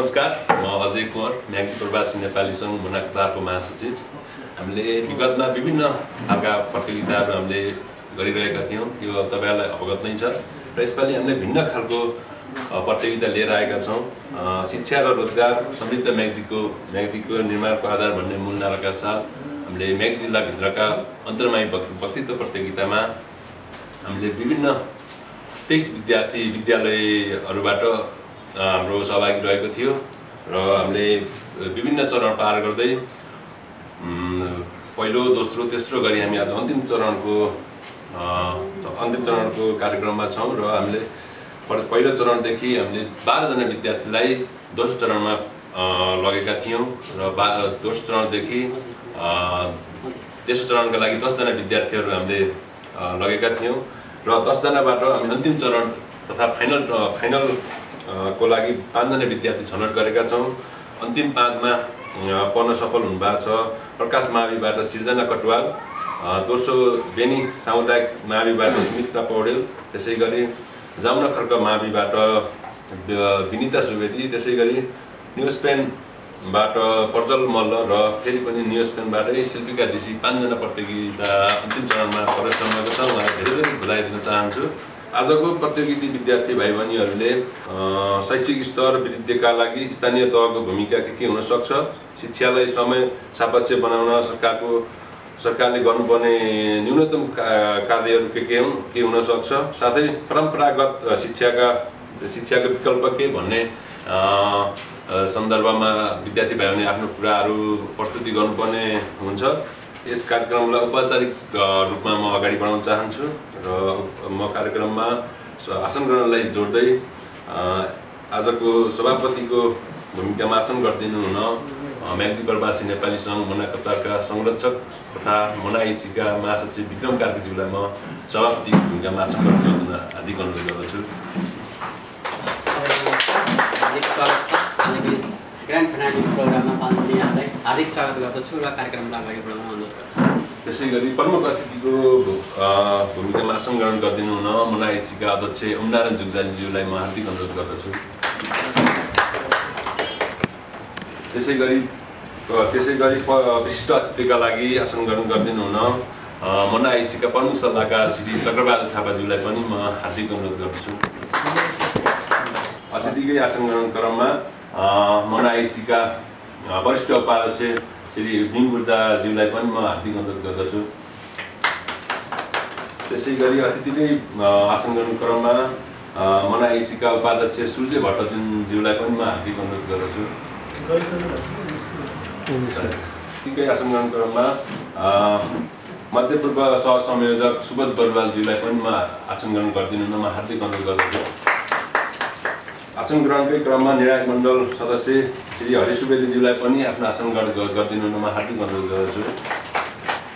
नमस्कार, म अजय कुँवर, म्याग्दी प्रवासी नेपाली सङ्घ मुना कतारको महासचिव। हामीले विगतमा विभिन्न खालका प्रतियोगिताहरू हामीले गरिरहेका थियौँ, यो तपाईहरुलाई अवगत नै छ। र यसपालि हामीले भिन्न खालको प्रतियोगिता लिएर आएका छौँ। शिक्षा र रोजगार समृद्ध म्याग्दीको निर्माणको आधार भन्ने मूल नाराका साथ हामीले म्याग्दी जिल्लाभित्रका अन्तर्माई वक्तृत्व प्रतियोगितामा हामीले विभिन्न 23 विद्यालयहरूबाट हाम्रो सहभागी रहेको थियो र हामीले विभिन्न चरण पार गर्दै पहिलो, दोस्रो, तेस्रो गरी हामी आज अन्तिम चरणको कार्यक्रममा छौँ र हामीले पहिलो चरणदेखि हामीले 12 जना विद्यार्थीलाई दोस्रो चरणमा लगेका थियौँ र दोस्रो चरणदेखि तेस्रो चरणका लागि 10 जना विद्यार्थीहरू हामीले लगेका थियौँ र 10 जनाबाट हामी अन्तिम चरण तथा फाइनल को लागि 5 जना विद्यार्थी छनौट गरेका छौँ। अन्तिम 5 मा पढ्न सफल हुनुभएको छ प्रकाश माविबाट सृजना कटवाल, दोस्रो बेनी सामुदायिक माविबाट सुमित्रा पौडेल, त्यसै गरी जामुना खर्क माविबाट विनिता सुवेदी, त्यसै गरी न्यू स्पेनबाट प्रज्वल मल्ल र फेरि पनि न्यू स्पेनबाटै शिल्पिका ऋषि 5 जना प्रतियोगिता अन्तिम चरणमा प्रवेश गरेका छन्। उहाँलाई धेरै धेरै बधाई दिन चाहन्छु। आजको प्रतियोगिता विद्यार्थी भाइ बहिनीहरूले शैक्षिक स्तर वृद्धिका लागि स्थानीय तहको भूमिका के हुन सक्छ, शिक्षालाई समय सापेक्ष बनाउन सरकारले गर्नुपर्ने न्यूनतम कार्यहरू के हुन सक्छ, साथै परम्परागत शिक्षाका विकल्प के भन्ने सन्दर्भमा विद्यार्थी भाइ बहिनी आफ्नो कुराहरू प्रस्तुति गर्नुपर्ने हुन्छ। यस कार्यक्रमलाई औपचारिक रूपमा म अगाडि बढाउन चाहन्छु र म कार्यक्रममा आसन ग्रहणलाई जोड्दै आजको सभापतिको भूमिकामा आसन गरिदिनु हुन म्याग्दी प्रवासी नेपाली सङ्घ मुना कतारका संरक्षक तथा मुना आइसीका महासचिव विक्रम कार्कीज्यूलाई म सभापतिको भूमिकामा आसन गरिदिनु हुन हार्दिक अनुरोध गर्दछु। ग्रान्ड फिनाले प्रोग्राममा पाल्ने यहाँलाई हार्दिक स्वागत गर्दछु र कार्यक्रमलाई अगाडि बढाउन अनुरोध गर्दछु। त्यसै गरी प्रमुख अतिथिको भूमिकामा आसन ग्रहण गरिदिनु हुन मुना आइसीका अध्यक्ष ओमनारायण जुगजालीज्यूलाई म हार्दिक अनुरोध गर्दछु। त्यसै गरी विशिष्ट अतिथिका लागि आसन ग्रहण गरिदिनु हुन मुना आइसीका प्रमुख सल्लाहकार श्री चक्रबहादुर थापाज्यूलाई पनि म हार्दिक अनुरोध गर्दछु। अतिथिकै आसन ग्रहण क्रममा मुना आइसीका वरिष्ठ उपाध्यक्ष श्री भीम ऊर्जाज्यूलाई पनि म हार्दिक अनुरोध गर्दछु। त्यसै गरी अतिथिकै आसन ग्रहण क्रममा मुना आइसीका उपाध्यक्ष सूर्य भट्टज्यूलाई पनि म हार्दिक अनुरोध गर्दछु। अतिथिकै आसन ग्रहण क्रममा मध्यपूर्व सहसंयोजक सुबोध बरुवालज्यूलाई पनि म आसन ग्रहण गरिदिनु हुन म हार्दिक अनुरोध गर्दछु। आसन ग्रहणकै क्रममा निर्णायक मण्डल सदस्य श्री हरि सुवेदीज्यूलाई पनि आफ्नो आसन ग्रहण गरिदिनु हुन म हार्दिक अनुरोध गर्दछु।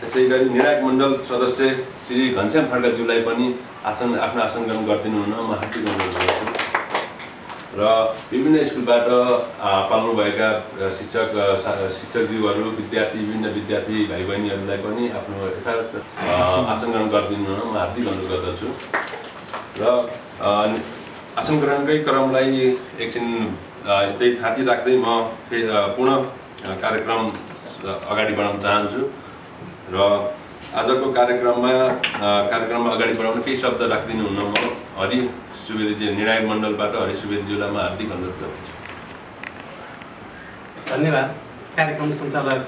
त्यसै गरी निर्णायक मण्डल सदस्य श्री घनश्याम खड्काज्यूलाई पनि आफ्नो आसन ग्रहण गरिदिनु हुन म हार्दिक अनुरोध गर्दछु। र विभिन्न स्कुलबाट पाल्नुभएका शिक्षकज्यूहरू, विभिन्न विद्यार्थी भाइ बहिनीहरूलाई पनि आफ्नो यथार्थ आसन ग्रहण गरिदिनु हुन म हार्दिक अनुरोध गर्दछु। र आसन ग्रहणकै क्रमलाई एकछिन त्यही थाती राख्दै म पूर्ण कार्यक्रम अगाडि बढाउन चाहन्छु र आजको कार्यक्रममा अगाडि बढाउन केही शब्द राखिदिनु हुन म हरि सुवेदीजी निर्णायक मण्डलबाट हरि सुवेदीज्यूलाई म हार्दिक अनुरोध गर्दछु। धन्यवाद। कार्यक्रम सञ्चालक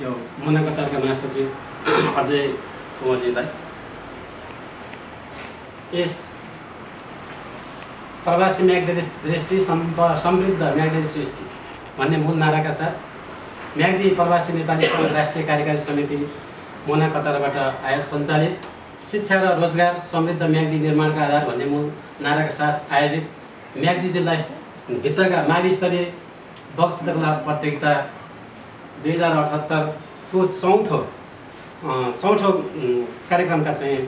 यो मुना कतारका महासचिव अजय कुँवरजीलाई यस प्रवासी म्याग्दी दृष्टि समृद्ध म्याग्दी दृष्टि भन्ने मूल नाराका साथ म्याग्दी प्रवासी नेपाली सङ्घ राष्ट्रिय कार्यकारी समिति मुना कतारबाट सञ्चालित शिक्षा र रोजगार समृद्ध म्याग्दी निर्माणका आधार भन्ने मूल नाराका साथ आयोजित म्याग्दी जिल्लाभित्रका मावि स्तरीय वक्तृत्व प्रतियोगिता 2078 को चौथो कार्यक्रमका चाहिँ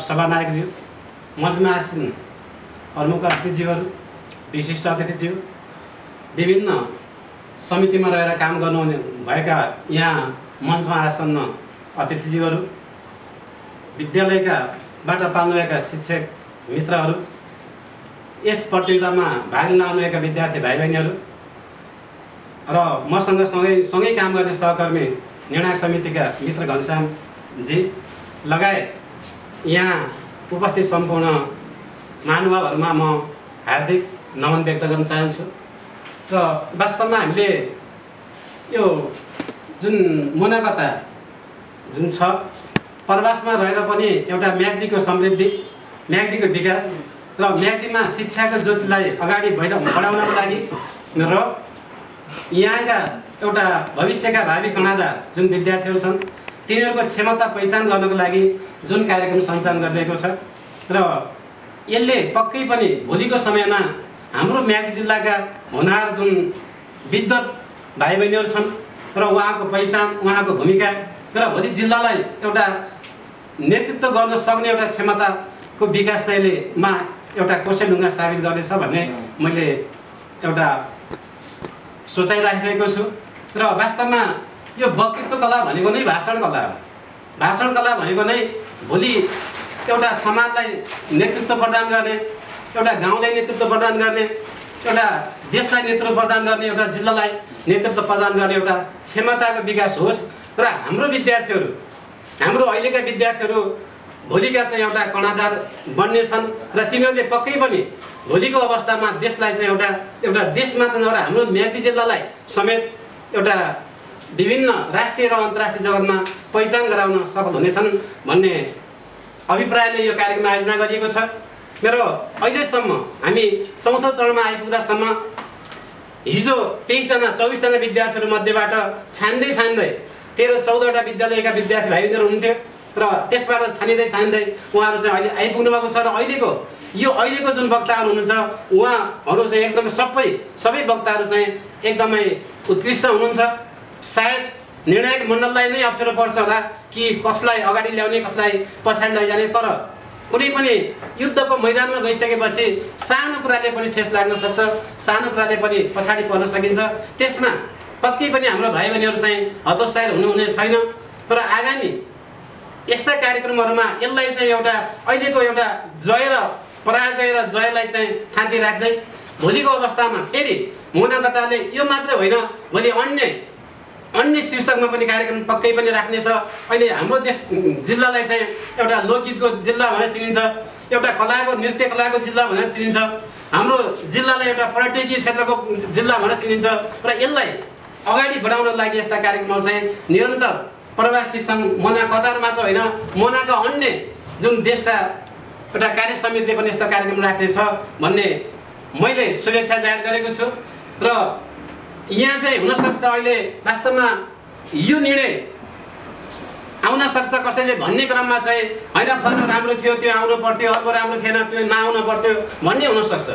सभानायकज्यू, मञ्चमा आसीन प्रमुख अतिथिज्यूहरू, विशिष्ट अतिथिज्यू, विभिन्न समितिमा रहेर काम गर्नुहुने भएका यहाँ मञ्चमा आसन्न अतिथिज्यूहरू, विद्यालयका बाट पाल्नुभएका शिक्षक मित्रहरू, यस प्रतियोगितामा भाग लिन आउनुभएका विद्यार्थी भाइ बहिनीहरू र मसँग सँगै काम गर्ने सहकर्मी निर्णायक समितिका मित्र घनश्यामजी लगायत यहाँ उपस्थित सम्पूर्ण महानुभावहरूमा म हार्दिक नमन व्यक्त गर्न चाहन्छु। र वास्तवमा हामीले यो जुन मुनाकता जुन छ प्रवासमा रहेर पनि एउटा म्याग्दीको समृद्धि, म्याग्दीको विकास र म्याग्दीमा शिक्षाको ज्योतिलाई अगाडि बढाउनको लागि र यहाँका एउटा भविष्यका भावी कणादार जुन विद्यार्थीहरू छन् तिनीहरूको क्षमता पहिचान गर्नको लागि जुन कार्यक्रम सञ्चालन गरिरहेको छ र यसले पक्कै पनि भोलिको समयमा हाम्रो म्याग्दी जिल्लाका हुनहार जुन विद्वत भाइ बहिनीहरू छन् र उहाँको पहिचान, उहाँको भूमिका र भोलि जिल्लालाई एउटा नेतृत्व गर्न सक्ने एउटा क्षमताको विकास शैलीमा एउटा कोसेढुङ्गा साबित गर्दैछ भन्ने मैले एउटा सोचाइ राखिरहेको छु। र वास्तवमा यो वक्तृत्व कला भनेको नै भाषण कला हो। भाषण कला भनेको नै भोलि एउटा समाजलाई नेतृत्व प्रदान गर्ने, एउटा गाउँलाई नेतृत्व प्रदान गर्ने, एउटा देशलाई नेतृत्व प्रदान गर्ने, एउटा जिल्लालाई नेतृत्व प्रदान गर्ने एउटा क्षमताको विकास होस् र हाम्रो विद्यार्थीहरू, हाम्रो अहिलेका विद्यार्थीहरू भोलिका चाहिँ एउटा कणादार बन्नेछन् र तिनीहरूले पक्कै पनि भोलिको अवस्थामा देशलाई चाहिँ एउटा देश मात्र नभएर हाम्रो म्याग्दी जिल्लालाई समेत एउटा विभिन्न राष्ट्रिय र अन्तर्राष्ट्रिय जगतमा पहिचान गराउन सफल हुनेछन् भन्ने अभिप्रायले यो कार्यक्रम आयोजना गरिएको छ। मेरो अहिलेसम्म हामी चौथो चरणमा आइपुग्दासम्म हिजो 23 जना विद्यार्थीहरू मध्येबाट छान्दै 13-14वटा विद्यालयका विद्यार्थी भाइबहिनीहरू हुन्थ्यो र त्यसबाट छानिँदै उहाँहरू चाहिँ अहिले आइपुग्नु भएको छ। र अहिलेको जुन वक्ताहरू हुनुहुन्छ उहाँहरू चाहिँ एकदमै सबै वक्ताहरू चाहिँ एकदमै उत्कृष्ट हुनुहुन्छ। सायद निर्णायक मण्डललाई नै अप्ठ्यारो पर्छ होला कि कसलाई अगाडि ल्याउने, कसलाई पछाडि लैजाने, तर कुनै पनि युद्धको मैदानमा गइसकेपछि सानो कुराले पनि ठेस लाग्न सक्छ, सानो कुराले पनि पछाडि पर्न सकिन्छ। त्यसमा पक्कै पनि हाम्रो भाइ बहिनीहरू चाहिँ हतोत्साहित हुने छैन र आगामी यस्ता कार्यक्रमहरूमा यसलाई चाहिँ एउटा अहिलेको एउटा जय र पराजय र जयलाई चाहिँ थाती राख्दै भोलिको अवस्थामा फेरि मुनाकताले यो मात्र होइन, भोलि अन्य शीर्षकमा पनि कार्यक्रम पक्कै पनि राख्नेछ। अहिले हाम्रो जिल्लालाई चाहिँ एउटा लोकगीतको जिल्ला भनेर चिनिन्छ, एउटा नृत्य कलाको जिल्ला भनेर चिनिन्छ, हाम्रो जिल्लालाई एउटा पर्यटकीय क्षेत्रको जिल्ला भनेर चिनिन्छ र यसलाई अगाडि बढाउनको लागि यस्ता कार्यक्रमहरू चाहिँ निरन्तर प्रवासी सङ्घ मोना कतार मात्र होइन, मोनाका अन्य जुन देशका एउटा कार्य समितिले पनि यस्तो कार्यक्रम राख्नेछ भन्ने मैले शुभेच्छा जाहेर गरेको छु। र यहाँ चाहिँ हुनसक्छ अहिले वास्तवमा यो निर्णय आउन सक्छ कसैले भन्ने क्रममा चाहिँ होइन फलानु राम्रो थियो, त्यो आउनु पर्थ्यो, अर्को राम्रो थिएन, त्यो नआउनु पर्थ्यो भन्ने हुनसक्छ।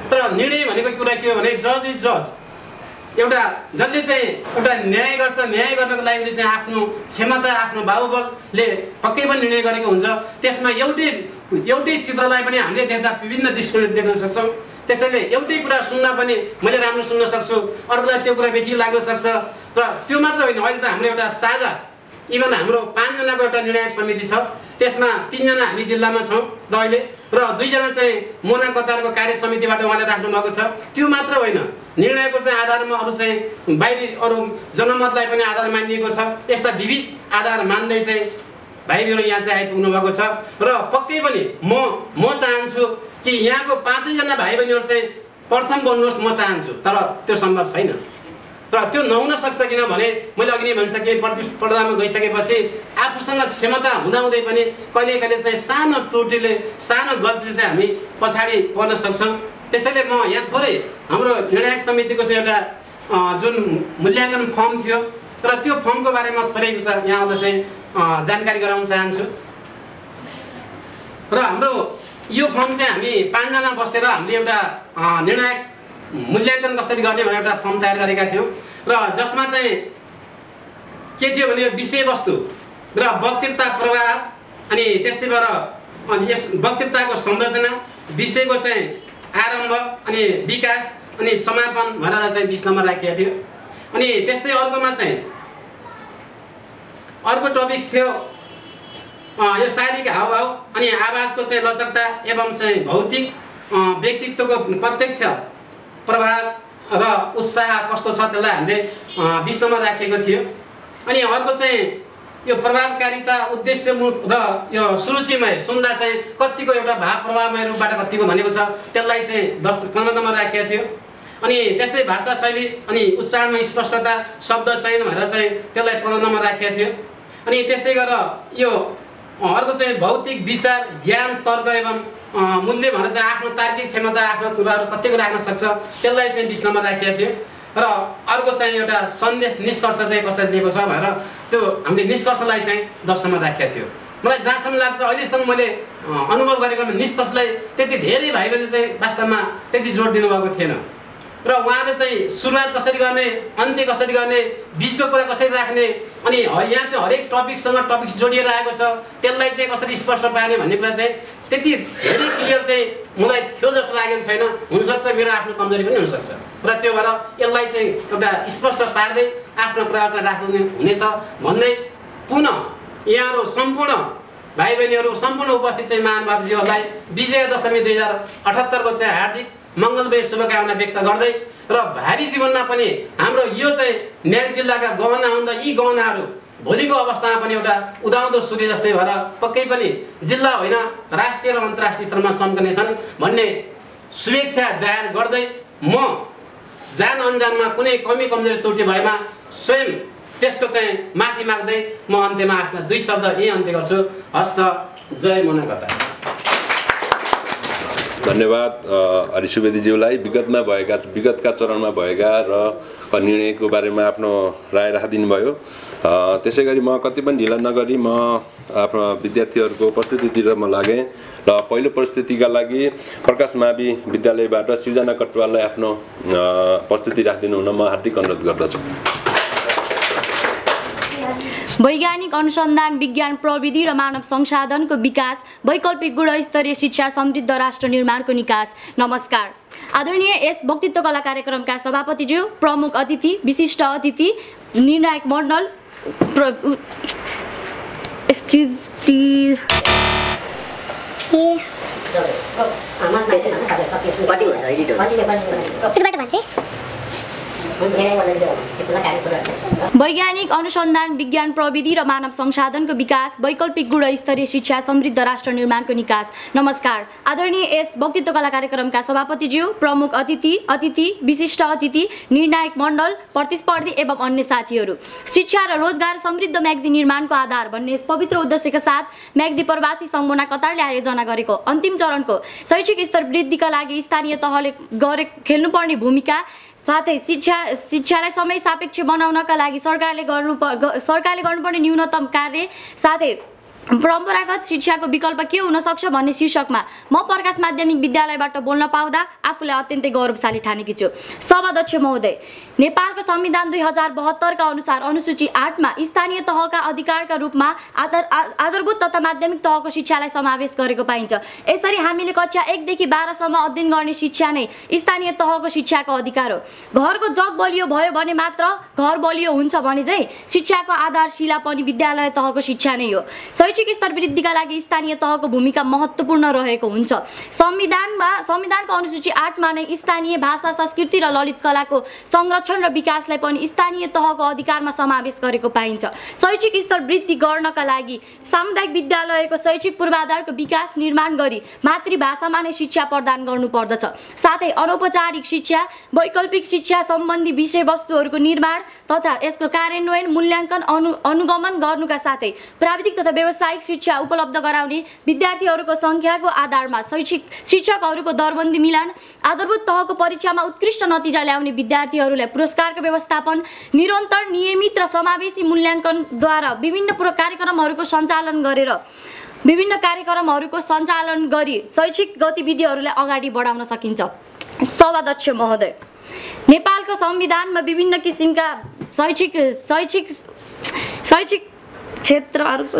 तर निर्णय भनेको कुरा के हो भने जज इज जज। एउटा जसले चाहिँ एउटा न्याय गर्छ, न्याय गर्नको लागि चाहिँ आफ्नो क्षमता, आफ्नो बाहुबलले पक्कै पनि निर्णय गरेको हुन्छ। त्यसमा एउटै चित्रलाई पनि हामीले देख्दा विभिन्न दृष्टिकोणले देख्न सक्छौँ। त्यसैले एउटै कुरा सुन्दा पनि मैले राम्रो सुन्न सक्छु, अर्कोलाई त्यो कुरा बेठी लाग्न सक्छ। र त्यो मात्र होइन, अहिले त हाम्रो एउटा साझा इभन हाम्रो 5 जनाको एउटा निर्णायक समिति छ, त्यसमा 3 जना हामी जिल्लामा छौँ र अहिले र 2 जना चाहिँ मोना कतारको कार्य समितिबाट उहाँले राख्नु भएको छ। त्यो मात्र होइन, निर्णयको चाहिँ आधारमा अरू चाहिँ बाहिरी अरू जनमतलाई पनि आधार मानिएको छ। यस्ता विविध आधार मान्दै चाहिँ भाइहरू यहाँ चाहिँ आइपुग्नु भएको छ र पक्कै पनि म चाहन्छु कि यहाँको 5 जना भाइ बहिनीहरू चाहिँ प्रथम बन्नुहोस्, म चाहन्छु। तर त्यो सम्भव छैन र त्यो नहुन सक्छ किनभने मैले अघि नै भनिसकेँ, प्रतिस्पर्धामा गइसकेपछि आफूसँग क्षमता हुँदाहुँदै पनि कहिले चाहिँ सानो त्रुटिले, सानो गल्तीले चाहिँ हामी पछाडि पर्न सक्छौँ। त्यसैले म यहाँ थोरै हाम्रो निर्णायक समितिको चाहिँ एउटा जुन मूल्याङ्कन फर्म थियो र त्यो फर्मको बारेमा थोरै यहाँलाई चाहिँ जानकारी गराउन चाहन्छु। र हाम्रो यो फर्म चाहिँ हामी 5 जना बसेर हामीले एउटा निर्णायक मूल्याङ्कन कसरी गर्ने भनेर एउटा फर्म तयार गरेका थियौँ र जसमा चाहिँ के थियो भने विषयवस्तु र वक्तृता प्रवाह अनि त्यस्तैबाट अनि यस वक्तृताको संरचना, विषयको चाहिँ आरम्भ अनि विकास अनि समापन भनेर चाहिँ 20 नम्बर राखिएको थियो। अनि त्यस्तै अर्कोमा चाहिँ अर्को टपिक्स थियो यो शारीरिक हावभाव अनि आवाजको चाहिँ लचकता एवं चाहिँ भौतिक व्यक्तित्वको प्रत्यक्ष प्रभाव र उत्साह कस्तो छ त्यसलाई हामीले 20 नम्बर राखेको थियो। अनि अर्को चाहिँ यो प्रभावकारिता उद्देश्य र यो सुरुचिमय सुन्दा चाहिँ कतिको एउटा भाव प्रभावमय रूपबाट कतिको भनेको छ त्यसलाई चाहिँ 15 नम्बर राखेको थियो। अनि त्यस्तै भाषा शैली अनि उच्चारणमा स्पष्टता शब्द चयन भनेर चाहिँ त्यसलाई 15 नम्बर राखेको थियो। अनि त्यस्तै गरेर यो अर्को चाहिँ भौतिक विचार ज्ञान तर्क एवं मूल्य भनेर चाहिँ आफ्नो तार्किक क्षमता आफ्नो कुराहरू कतिको राख्न सक्छ त्यसलाई चाहिँ 20 नम्बर राखेको थियो। र अर्को चाहिँ एउटा सन्देश निष्कर्ष चाहिँ कसरी दिएको छ भनेर त्यो हामीले निष्कर्षलाई चाहिँ 10 नम्बर राखेको थियो। मलाई जहाँसम्म लाग्छ अहिलेसम्म मैले अनुभव गरेको निष्कर्षलाई त्यति धेरै भाइ बहिनीले चाहिँ वास्तवमा त्यति जोड दिनुभएको थिएन र उहाँले चाहिँ सुरुवात कसरी गर्ने अन्त्य कसरी गर्ने बीचको कुरा कसरी राख्ने अनि यहाँ चाहिँ हरेक टपिकसँग टपिक्स जोडिएर आएको छ त्यसलाई चाहिँ कसरी स्पष्ट पार्ने भन्ने कुरा चाहिँ त्यति धेरै क्लियर चाहिँ मलाई थियो जस्तो लागेको छैन। हुनसक्छ मेरो आफ्नो कमजोरी पनि हुनसक्छ र त्यो भएर यसलाई चाहिँ एउटा स्पष्ट पार्दै आफ्नो कुरा चाहिँ राख्नु हुनेछ भन्दै पुनः यहाँहरू सम्पूर्ण भाइ बहिनीहरू सम्पूर्ण उपस्थित चाहिँ महानुभावजीहरूलाई विजयादशमी 2078 को चाहिँ हार्दिक मङ्गलमय शुभकामना व्यक्त गर्दै र भावी जीवनमा पनि हाम्रो यो चाहिँ न्याग जिल्लाका गहना हुँदा यी गहनाहरू भोलिको अवस्थामा पनि एउटा उदाउँदो सूर्य जस्तै भएर पक्कै पनि जिल्ला होइन राष्ट्रिय र अन्तर्राष्ट्रिय स्तरमा चम्कनेछन् भन्ने शुभेच्छा जाहेर गर्दै म जान अनजानमा कुनै कमी कमजोरी त्रुटि भएमा स्वयं त्यसको चाहिँ माफी माग्दै म अन्त्यमा आफ्ना 2 शब्द यही अन्त्य गर्छु। हस्त जय मोनाकता। धन्यवाद हरि सुवेदीज्यूलाई विगतका चरणमा भएका र निर्णयको बारेमा आफ्नो राय राखिदिनु भयो। त्यसै गरी म कति पनि ढिला नगरी म आफ्नो विद्यार्थीहरूको प्रस्तुतितिर म लागेँ र पहिलो प्रस्तुतिका लागि प्रकाश मावि विद्यालयबाट सृजना कटुवाललाई आफ्नो प्रस्तुति राखिदिनु हुन म हार्दिक अनुरोध गर्दछु। वैज्ञानिक अनुसन्धान विज्ञान प्रविधि र मानव संसाधनको विकास वैकल्पिक गुणस्तरीय शिक्षा समृद्ध राष्ट्र निर्माणको निकास। नमस्कार। आदरणीय यस वक्तृत्व कला कार्यक्रमका सभापतिज्यू, प्रमुख अतिथि, विशिष्ट अतिथि, निर्णायक मण्डल, वैज्ञानिक अनुसन्धान विज्ञान प्रविधि र मानव संसाधनको विकास वैकल्पिक गुणस्तरीय शिक्षा समृद्ध राष्ट्र निर्माणको निकास। नमस्कार। आदरणीय यस वक्तृत्व कला कार्यक्रमका सभापतिज्यू, प्रमुख अतिथि, विशिष्ट अतिथि, निर्णायक मण्डल, प्रतिस्पर्धी एवं अन्य साथीहरू, शिक्षा र रोजगार समृद्ध म्याग्दी निर्माणको आधार भन्ने यस पवित्र उद्देश्यका साथ म्याग्दी प्रवासी सङ्घ कतारले आयोजना गरेको अन्तिम चरणको शैक्षिक स्तर वृद्धिका लागि स्थानीय तहले खेल्नुपर्ने भूमिका साथै शिक्षालाई समय सापेक्ष बनाउनका लागि सरकारले गर्नुपर्ने न्यूनतम कार्य साथै परम्परागत शिक्षाको विकल्प के हुन सक्छ भन्ने शीर्षकमा म प्रकाश माध्यमिक विद्यालयबाट बोल्न पाउँदा आफूलाई अत्यन्तै गौरवशाली ठानेकी छु। सभाध्यक्ष महोदय, नेपालको संविधान 2072 का अनुसार अनुसूची 8 मा स्थानीय तहका अधिकारका रूपमा आधारभूत तथा माध्यमिक तहको शिक्षालाई समावेश गरेको पाइन्छ। यसरी हामीले कक्षा 1 देखि 12 सम्म अध्ययन गर्ने शिक्षा नै स्थानीय तहको शिक्षाको अधिकार हो। घरको जग बलियो भयो भने मात्र घर बलियो हुन्छ भने चाहिँ शिक्षाको आधारशिला पनि विद्यालय तहको शिक्षा नै हो। शैक्षिक स्तर वृद्धिका लागि स्थानीय तहको भूमिका महत्त्वपूर्ण रहेको हुन्छ। संविधानको अनुसूची 8 मा नै स्थानीय भाषा, संस्कृति र ललित कलाको संरक्षण र विकासलाई पनि स्थानीय तहको अधिकारमा समावेश गरेको पाइन्छ। शैक्षिक स्तर वृद्धि गर्नका लागि सामुदायिक विद्यालयको शैक्षिक पूर्वाधारको विकास निर्माण गरी मातृभाषामा नै शिक्षा प्रदान गर्नुपर्दछ। साथै अनौपचारिक शिक्षा, वैकल्पिक शिक्षा सम्बन्धी विषयवस्तुहरूको निर्माण तथा यसको कार्यान्वयन, मूल्याङ्कन, अनुगमन गर्नुका साथै प्राविधिक तथा व्यावसायिक शिक्षा उपलब्ध गराउने, विद्यार्थीहरूको सङ्ख्याको आधारमा शिक्षकहरूको दरबन्दी मिलान, आधारभूत तहको परीक्षामा उत्कृष्ट नतिजा ल्याउने विद्यार्थीहरूलाई पुरस्कारको व्यवस्थापन, निरन्तर नियमित र समावेशी मूल्याङ्कनद्वारा विभिन्न कार्यक्रमहरूको सञ्चालन गरी शैक्षिक गतिविधिहरूलाई अगाडि बढाउन सकिन्छ। सभाध्यक्ष महोदय, नेपालको संविधानमा विभिन्न किसिमका शैक्षिक क्षेत्रहरूको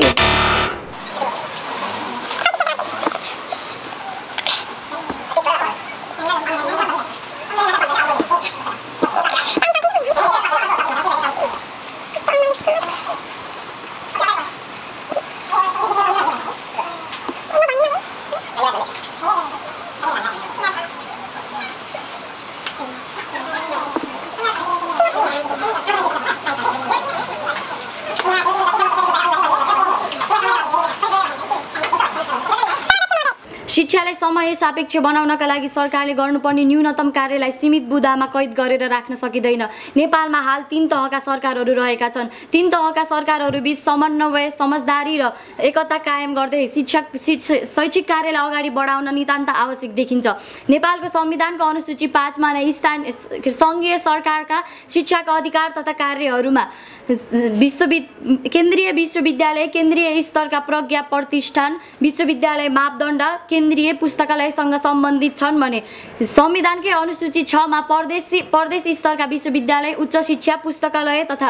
शिक्षालाई समय सापेक्ष बनाउनका लागि सरकारले गर्नुपर्ने न्यूनतम कार्यलाई सीमित बुँदामा कैद गरेर राख्न सकिँदैन। नेपालमा हाल 3 तहका सरकारहरू रहेका छन्। 3 तहका सरकारहरूबीच समन्वय, समझदारी र एकता कायम गर्दै शैक्षिक कार्यलाई अगाडि बढाउन नितान्त आवश्यक देखिन्छ। नेपालको संविधानको अनुसूची 5 मा नै सङ्घीय सरकारका शिक्षाका अधिकार तथा कार्यहरूमा केन्द्रीय विश्वविद्यालय, केन्द्रीय स्तरका प्रज्ञा प्रतिष्ठान, विश्वविद्यालय मापदण्ड, केन्द्रीय पुस्तकालयसँग सम्बन्धित छन् भने संविधानकै अनुसूची 6 मा प्रदेश स्तरका विश्वविद्यालय, उच्च शिक्षा पुस्तकालय तथा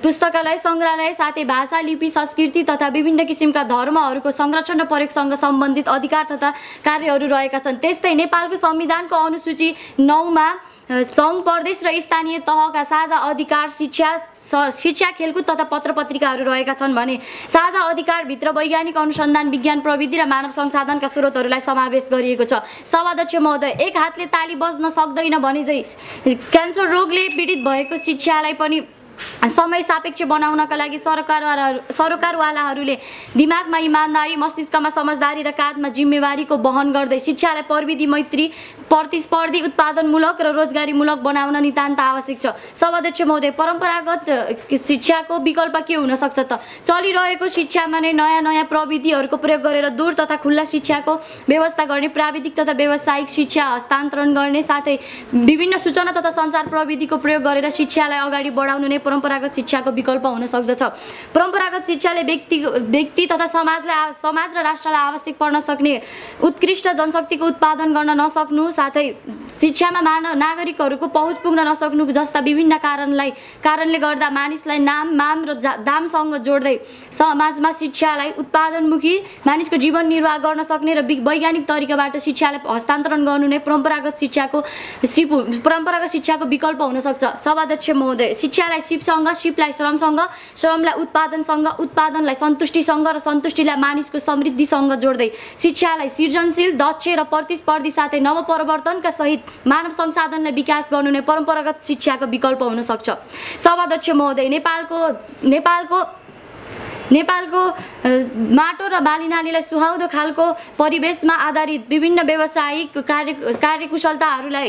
पुस्तकालय, सङ्ग्रहालय साथै भाषा, लिपि, संस्कृति तथा विभिन्न किसिमका धर्महरूको संरक्षण र प्रयोगसँग सम्बन्धित अधिकार तथा कार्यहरू रहेका छन्। त्यस्तै नेपालको संविधानको अनुसूची 9 मा सङ्घ, प्रदेश र स्थानीय तहका साझा अधिकार शिक्षा, खेलकुद तथा पत्र पत्रिकाहरू रहेका छन् भने साझा अधिकारभित्र वैज्ञानिक अनुसन्धान, विज्ञान प्रविधि र मानव संसाधनका स्रोतहरूलाई समावेश गरिएको छ। सभाध्यक्ष महोदय, एक हातले ताली बज्न सक्दैन भने झै क्यान्सर रोगले पीडित भएको शिक्षालाई पनि समय सापेक्ष बनाउनका लागि सरकारवालाहरूले दिमागमा इमानदारी, मस्तिष्कमा समझदारी र काँधमा जिम्मेवारीको वहन गर्दै शिक्षालाई प्रविधि मैत्री, प्रतिस्पर्धी, उत्पादनमूलक र रोजगारीमूलक बनाउन नितान्त आवश्यक छ। सभाध्यक्ष महोदय, परम्परागत शिक्षाको विकल्प के हुन सक्छ त? चलिरहेको शिक्षामा नै नयाँ प्रविधिहरूको प्रयोग गरेर दूर तथा खुल्ला शिक्षाको व्यवस्था गर्ने, प्राविधिक तथा व्यावसायिक शिक्षा हस्तान्तरण गर्ने साथै विभिन्न सूचना तथा सञ्चार प्रविधिको प्रयोग गरेर शिक्षालाई अगाडि बढाउनु नै परम्परागत शिक्षाको विकल्प हुन सक्दछ। परम्परागत शिक्षाले व्यक्ति तथा समाज र राष्ट्रलाई आवश्यक पर्न सक्ने उत्कृष्ट जनशक्तिको उत्पादन गर्न नसक्नु साथै शिक्षामा नागरिकहरूको पहुँच पुग्न नसक्नु जस्ता विभिन्न कारणले गर्दा मानिसलाई माम र दामसँग जोड्दै समाजमा शिक्षालाई उत्पादनमुखी मानिसको जीवन निर्वाह गर्न सक्ने र वैज्ञानिक तरिकाबाट शिक्षालाई हस्तान्तरण गर्नु नै परम्परागत शिक्षाको विकल्प हुन सक्छ। सभाध्यक्ष महोदय, शिक्षालाई सिपलाई श्रमसँग, श्रमलाई उत्पादनसँग, उत्पादनलाई सन्तुष्टिसँग र सन्तुष्टिलाई मानिसको समृद्धिसँग जोड्दै शिक्षालाई सृजनशील, दक्ष र प्रतिस्पर्धी साथै नवपरिवर्तनका सहित मानव संसाधनलाई विकास गर्नु नै परम्परागत शिक्षाको विकल्प हुन सक्छ। सभाध्यक्ष महोदय, नेपालको माटो र बालीनालीलाई सुहाउँदो खालको परिवेशमा आधारित विभिन्न व्यावसायिक कार्यकुशलताहरूलाई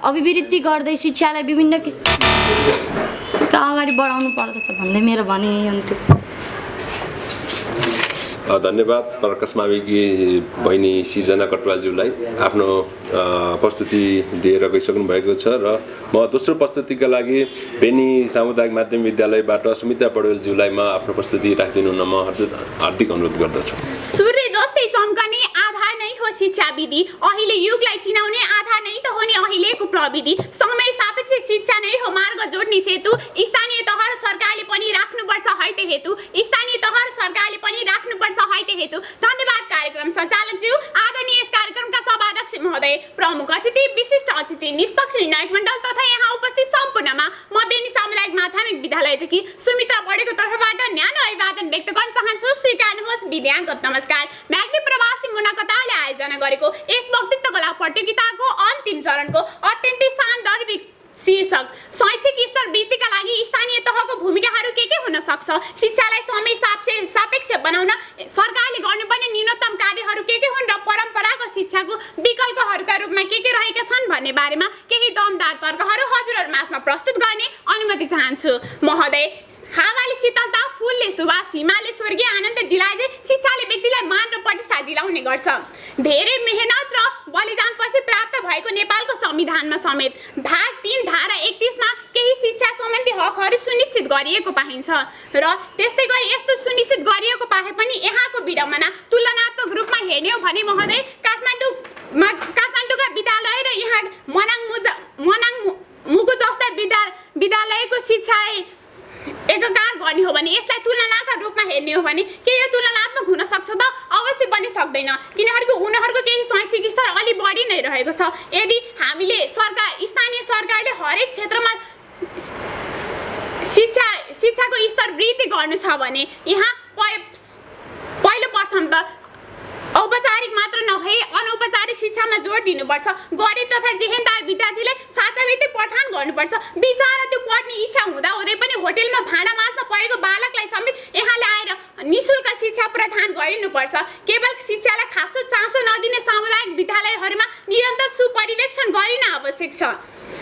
अभिवृद्धि गर्दै शिक्षालाई विभिन्न अगाडि बढाउनु पर्दछ भन्दै मेरो भनाइ अन्त्य। धन्यवाद प्रकाश माविकी बहिनी सिर्जना कटुवालज्यूलाई आफ्नो प्रस्तुति दिएर गइसक्नु भएको छ र म दोस्रो प्रस्तुतिका लागि बेनी सामुदायिक माध्यमिक विद्यालयबाट सुमिता पौडेलज्यूलाई म आफ्नो प्रस्तुति राखिदिनु हुन म हार्दिक अनुरोध गर्दछु। सूर्य जस्तै चम्कने आधार नै हो शिक्षा विधि, अहिले युगलाई चिनाउने आधार नै त हो नि अहिलेको प्रविधि, समय सापेक्ष शिक्षा नै हो मार्ग जोड्ने सेतु, स्थानीय तह र सरकारले पनि राख्नुपर्छ हैत हेतु, स्थानीय तह र सरकारले पनि राख्नुपर्छ हैत हेतु। धन्यवाद कार्यक्रम सञ्चालकज्यू, आदरणीय यस कार्यक्रमका सभाध्यक्ष महोदय, प्रमुख अतिथि, विशिष्ट अतिथि, निष्पक्ष निर्णायक मण्डल तथा यहाँ उपस्थित सम्पूर्णमा म बेनी सामुदायिक माध्यमिक विद्यालयदेखि सुमित्रा बडेको तर्फबाट न्यानो अभिवादन व्यक्त गर्न चाहन्छु। स्वीकार्नुहोस् विद्याङ्गत नमस्कार। म्याग्दी प्रवासी मुना कतारले आयोजना गरेको यस वक्तृत्व कला प्रतियोगिताको अन्तिम चरणको अत्यन्तै सान्दर्भिक शीर्षक शैक्षिक स्तर वृद्धिका लागि स्थानीय तहको भूमिकाहरू के हुन सक्छ, शिक्षालाई समय सापेक्ष बनाउन सरकारले गर्नुपर्ने न्यूनतम कार्यहरू के हुन् र परम्परागत शिक्षाको विकल्पहरूका रूपमा के रहेका छन् भन्ने बारेमा केही दमदार तर्कहरू हजुरहरू माझमा प्रस्तुत गर्ने अनुमति चाहन्छु। महोदय, हावाले शीतलता, फूलले सुवास, हिमालले स्वर्गीय आनन्द दिलाए शिक्षाले व्यक्तिलाई मान र प्रतिष्ठा दिलाउने गर्छ। धेरै मेहनत र बलिदानपछि प्राप्त भएको नेपालको संविधानमा समेत भाग 3 धारा 31 मा केही शिक्षा सम्बन्धी हकहरू सुनिश्चित गरिएको पाइन्छ र त्यस्तै गरी यस्तो सुनिश्चित गरिएको पाए पनि यहाँको विडम्बना तुलनात्मक रूपमा हेर्ने हो भने महोदय काठमाडौँका विद्यालय र यहाँ मनाङ मुगु जस्ता विद्यालयको शिक्षा एकाकार गर्ने हो भने यसलाई तुलनाका रूपमा हेर्ने हो भने के यो तुलनात्मक हुन सक्छ त? अवश्य पनि सक्दैन, किनभने उनीहरूको केही शैक्षिक स्तर अलि बढी नै रहेको छ। यदि हामीले स्थानीय सरकारले हरेक क्षेत्रमा शिक्षाको स्तर वृद्धि गर्नु छ भने यहाँ पहिलो प्रथम त औपचारिक मात्र नभई अनौपचारिक शिक्षामा जोड दिनुपर्छ। गरिब तथा जेहेन्दार विद्यार्थीले छात्रवृत्ति प्रदान गर्नुपर्छ। बिचरा त्यो पढ्ने इच्छा हुँदा हुँदै पनि होटलमा भाँडा माझ्न परेको बालकलाई समेत यहाँले आएर निःशुल्क शिक्षा प्रदान गरिनुपर्छ। केवल शिक्षालाई खासो चासो नदिने सामुदायिक विद्यालयहरूमा निरन्तर सुपरिवेक्षण गरिन आवश्यक छ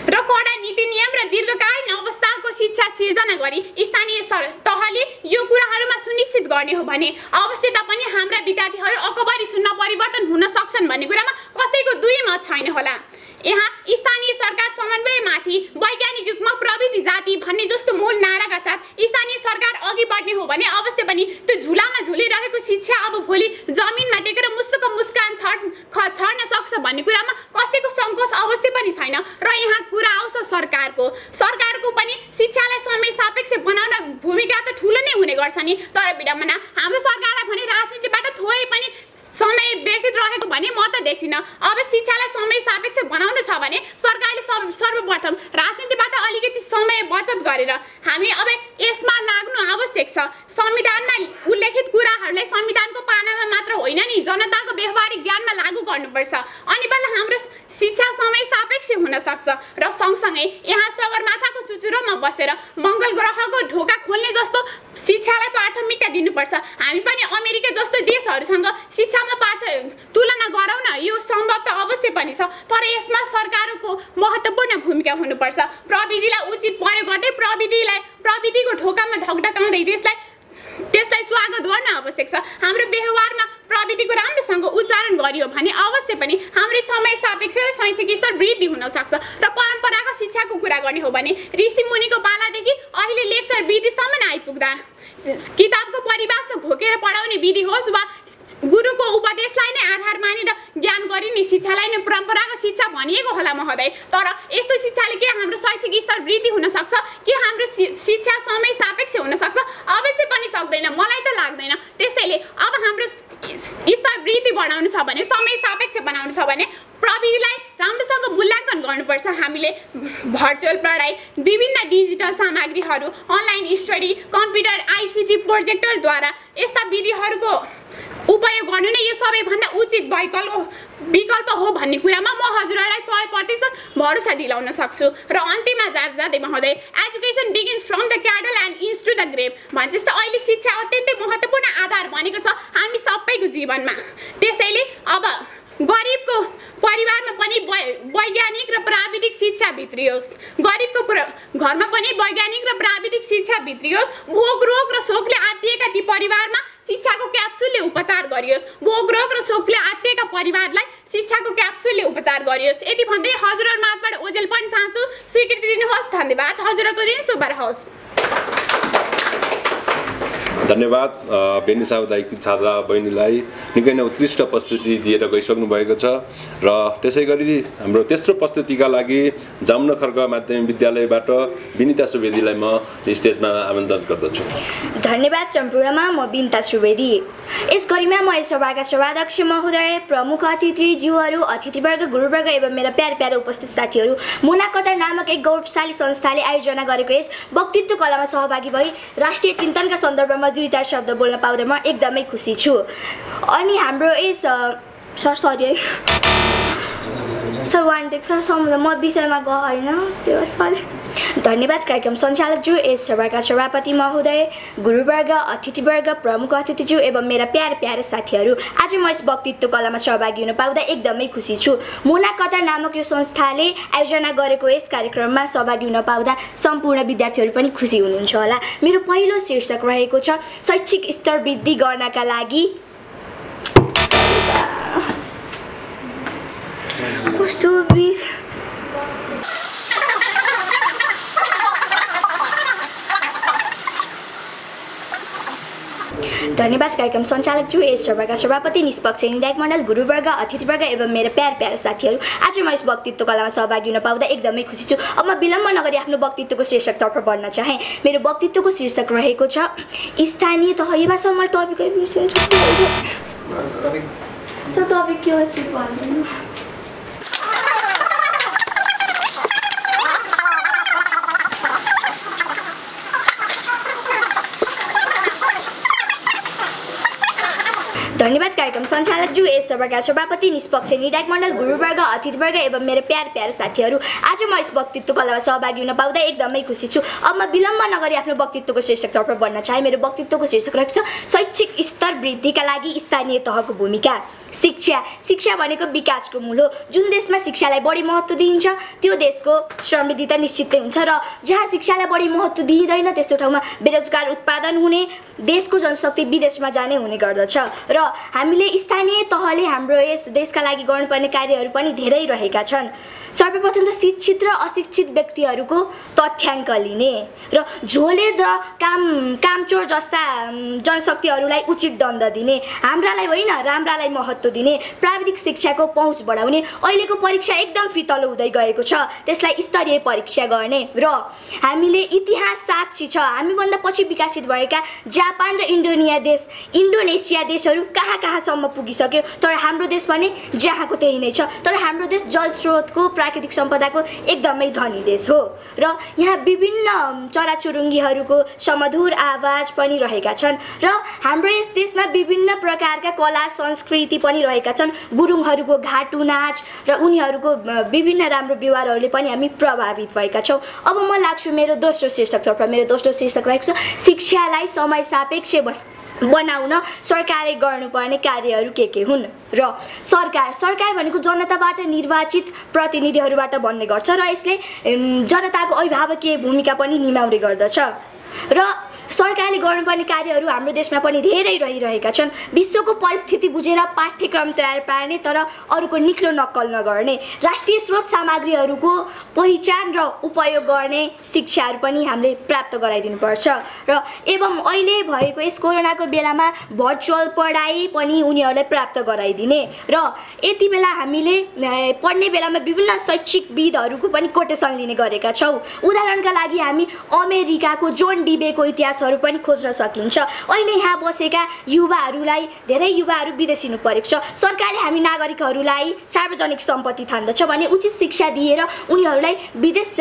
र कडा नीति नियम र दीर्घकालीन अवस्थाको शिक्षा सिर्जना गरी स्थानीय तहले यो कुराहरूमा सुनिश्चित गर्ने हो भने अवश्य पनि हाम्रा विद्यार्थीहरू अकबरी शून्य परिवर्तन हुन सक्छन् भन्ने कुरामा कसैको दुई मत छैन होला। यहाँ स्थानीय सरकार समन्वयमाथि वैज्ञानिक युगमा प्रविधि जाति भन्ने जस्तो मूल नाराका साथ स्थानीय सरकार अघि बढ्ने हो भने अवश्य पनि त्यो झुलामा झुलिरहेको शिक्षा अब भोलि जमिनमा टेकेर मुस्क मुस्कान छर्न सक्छ भन्ने कुरामा कसैको सङ्कोच अवश्य पनि छैन। र यहाँ कुरा आउँछ सरकारको पनि शिक्षालाई समय सापेक्ष बनाउन भूमिका त ठुलो नै हुने गर्छ नि। तर विडम्बना हाम्रो सरकारलाई भने राजनीतिबाट थोरै पनि समय व्यतीत रहेको भने म त देख्दिनँ। अब शिक्षालाई समय सापेक्ष बनाउनु छ भने सरकारले सर्वप्रथम राजनीतिबाट अलिकति समय बचत गरेर हामी अब यसमा लाग्नु आवश्यक छ। संविधानमा उल्लेखित कुराहरूलाई संविधानको पानामा मात्र होइन नि जनताको व्यवहारिक ज्ञानमा लागू गर्नुपर्छ। अनि बल्ल हाम्रो शिक्षा समय सापेक्ष हुन सक्छ। र सँगसँगै यहाँ सगरमाथाको चुचुरोमा बसेर मङ्गल ग्रहको ढोका खोल्ने जस्तो शिक्षालाई प्राथमिकता दिनुपर्छ। हामी पनि अमेरिका जस्तो देशहरूसँग शिक्षामा तुलना गरौँ न, यो सम्भव त अवश्य पनि छ। तर यसमा सरकारको महत्त्वपूर्ण भूमिका हुनुपर्छ। प्रविधिलाई उचित प्रयोग गर्दै प्रविधिको ढोकामा ढकढकाउँदै त्यसलाई स्वागत गर्न आवश्यक छ। हाम्रो व्यवहारमा प्रविधिको राम्रोसँग उच्चारण गरियो भने अवश्य पनि हाम्रो समय सापेक्ष र शैक्षिक स्तर वृद्धि हुन सक्छ। र परम्परागत शिक्षाको कुरा गर्ने हो भने ऋषि मुनिको पालादेखि अहिले लेक्चर विधिसम्म आइपुग्दा किताबको परिभाष घोकेर पढाउने विधि होस् वा गुरुको उपदेशलाई नै आधार मानेर ज्ञान गरिने शिक्षालाई नै परम्परागत शिक्षा भनिएको होला महोदय। तर यस्तो शिक्षाले के हाम्रो शैक्षिक स्तर वृद्धि हुन सक्छ कि हाम्रो शिक्षा समय सापेक्ष हुन सक्छ? अवश्य पनि सक्दैन, मलाई त लाग्दैन। त्यसैले अब हाम्रो स्तर वृद्धि बढाउनु छ भने समय सापेक्ष बनाउनु छ भने प्रविधिलाई राम्रोसँग मूल्याङ्कन गर्नुपर्छ। हामीले भर्चुअल पढाइ, विभिन्न डिजिटल सामग्रीहरू, अनलाइन स्टडी, कम्प्युटर, आइसिटी प्रोजेक्टरद्वारा यस्ता विधिहरूको उपयोग गर्नु नै यो सबैभन्दा उचित विकल्प हो भन्ने कुरामा म हजुरहरूलाई 100% भरोसा दिलाउन सक्छु। र अन्त्यमा जाँदै महोदय, education begins from the cradle and ends to the grave भन्छ जस्तो अहिले शिक्षा अत्यन्तै महत्त्वपूर्ण आधार बनेको छ हामी सबैको जीवनमा। त्यसैले अब गरिबको परिवारमा पनि वैज्ञानिक र प्राविधिक शिक्षा भित्रियोस्, गरिबको घरमा पनि वैज्ञानिक र प्राविधिक शिक्षा भित्रियोस्। भोग रोग र शोकले आत्तिएका ती परिवारमा शिक्षाको क्याप्सुलले उपचार गरियोस्। भोग रोग र शोकले आत्तिएका परिवारलाई शिक्षाको क्याप्सुलले उपचार गरियोस्। यति भन्दै हजुरहरू माझबाट ओजेल पनि चाहन्छु, स्वीकृति दिनुहोस्। धन्यवाद। हजुरहरूको दिन शुभ रहोस्। धन्यवाद बेनी सामुदायिक छात्रा बहिनीलाई निकै नै उत्कृष्ट प्रस्तुति दिएर गइसक्नु भएको छ। र त्यसै गरी हाम्रो तेस्रो प्रस्तुतिका लागि जामुना खर्क माध्यमिक विद्यालयबाट विनिता सुवेदीलाई म स्टेजमा आमन्त्रण गर्दछु। धन्यवाद सम्पूर्णमा। म विनिता सुवेदी। यस कड़ीमा म यस सभाका सभाध्यक्ष महोदय, प्रमुख अतिथिज्यूहरू, अतिथिवर्ग, गुरुवर्ग एवं मेरा प्यारा उपस्थित साथीहरू, मुना कतार नामक एक गौरवशाली संस्थाले आयोजना गरेको यस वक्तित्व कलामा सहभागी भई राष्ट्रिय चिन्तनका सन्दर्भमा दुईटा शब्द बोल्न पाउँदा म एकदमै खुसी छु। अनि हाम्रो यस म विषयमा गएन त्यो सरी। धन्यवाद कार्यक्रम सञ्चालकज्यू, यस सभाका सभापति महोदय, गुरुवर्ग, अतिथिवर्ग, प्रमुख अतिथिज्यू एवं मेरा प्यारा साथीहरू, आज म यस वक्तित्व कलामा सहभागी हुन पाउँदा एकदमै खुसी छु। मुना कतार नामक यो संस्थाले आयोजना गरेको यस कार्यक्रममा सहभागी हुन पाउँदा सम्पूर्ण विद्यार्थीहरू पनि खुसी हुनुहुन्छ होला। मेरो पहिलो शीर्षक रहेको छ शैक्षिक स्तर वृद्धि गर्नका लागि कस्तो धन्यवाद कार्यक्रम सञ्चालकज्यू, यस सभाका सभापति, निष्पक्ष निर्णायक मण्डल, गुरुवर्ग, अतिथिवर्ग एवं मेरो प्यारा साथीहरू, आज म यस वक्तित्व कलामा सहभागी हुन पाउँदा एकदमै खुसी छु। अब म विलम्ब नगरी आफ्नो वक्तित्वको शीर्षकतर्फ बढ्न चाहे। मेरो वक्तित्वको शीर्षक रहेको छ स्थानीय तह। यो भाषामा मैले टपिकै बिर्सिन्छु। टपिक के हो त्यो भन्दिनु। धन्यवाद कार्यक्रम सञ्चालकज्यू यस सभाका सभापति निष्पक्ष निर्णायक मण्डल गुरुवर्ग अतिथिवर्ग एवं मेरो प्यारे साथीहरू आज म यस वक्तित्व कलामा सहभागी हुन पाउँदा एकदमै खुसी छु। अब म विलम्ब नगरी आफ्नो वक्तित्वको शीर्षकतर्फ बढ्न चाहे। मेरो वक्तित्वको शीर्षक रहेको छ शैक्षिक स्तर वृद्धिका लागि स्थानीय तहको भूमिका। शिक्षा भनेको विकासको मूल हो। जुन देशमा शिक्षालाई बढी महत्त्व दिइन्छ त्यो देशको समृद्धि निश्चितै हुन्छ र जहाँ शिक्षालाई बढी महत्त्व दिइँदैन त्यस्तो ठाउँमा बेरोजगार उत्पादन हुने, देशको जनशक्ति विदेशमा जाने हुने गर्दछ र हामीले स्थानीय तहले हाम्रो यस देशका लागि गर्नुपर्ने कार्यहरू पनि धेरै रहेका छन्। सर्वप्रथम त शिक्षित र अशिक्षित व्यक्तिहरूको तथ्याङ्क लिने र झोले र कामचोर जस्ता जनशक्तिहरूलाई उचित दण्ड दिने, हाम्रालाई होइन राम्रालाई महत्त्व दिने, प्राविधिक शिक्षाको पहुँच बढाउने। अहिलेको परीक्षा एकदम फितलो हुँदै गएको छ, त्यसलाई स्तरीय परीक्षा गर्ने र हामीले इतिहास साक्षी छ हामीभन्दा पछि विकसित भएका जापान र इन्डोनेसिया देशहरू कहाँसम्म पुगिसक्यो, तर हाम्रो देश भने जहाँको त्यही नै छ। तर हाम्रो देश जलस्रोतको प्राकृतिक सम्पदाको एकदमै धनी देश हो र यहाँ विभिन्न चराचुरुङ्गीहरूको समधुर आवाज पनि रहेका छन् र हाम्रो यस देशमा विभिन्न प्रकारका कला संस्कृति पनि रहेका छन्। गुरुङहरूको घाटु नाच र उनीहरूको विभिन्न राम्रो व्यवहारहरूले पनि हामी प्रभावित भएका छौँ। अब म लाग्छु मेरो दोस्रो शीर्षकतर्फ। मेरो दोस्रो शीर्षक रहेको छ शिक्षालाई समय सापेक्ष बनाउन सरकारले गर्नुपर्ने कार्यहरू के हुन् र सरकार भनेको जनताबाट निर्वाचित प्रतिनिधिहरूबाट बन्ने गर्छ र यसले जनताको अभिभावकीय भूमिका पनि निभाउने गर्दछ र सरकारले गर्नुपर्ने कार्यहरू हाम्रो देशमा पनि धेरै रहिरहेका छन्। विश्वको परिस्थिति बुझेर पाठ्यक्रम तयार पार्ने तर अरूको निक्लो नक्कल नगर्ने, राष्ट्रिय स्रोत सामग्रीहरूको पहिचान र उपयोग गर्ने शिक्षाहरू पनि हामीले प्राप्त गराइदिनुपर्छ र एवं अहिले भएको यस कोरोनाको बेलामा भर्चुअल पढाइ पनि उनीहरूलाई प्राप्त गराइदिने र यति बेला हामीले पढ्ने बेलामा विभिन्न शैक्षिकविदहरूको पनि कोटेसन लिने गरेका छौँ। उदाहरणका लागि हामी अमेरिकाको जोन डिबेको इतिहास पनि खोज्न सकिन्छ। अहिले यहाँ बसेका युवाहरूलाई धेरै युवाहरू विदेशिनु परेको छ। सरकारले हामी नागरिकहरूलाई सार्वजनिक सम्पत्ति ठान्दछ भने उचित शिक्षा दिएर उनीहरूलाई विदेश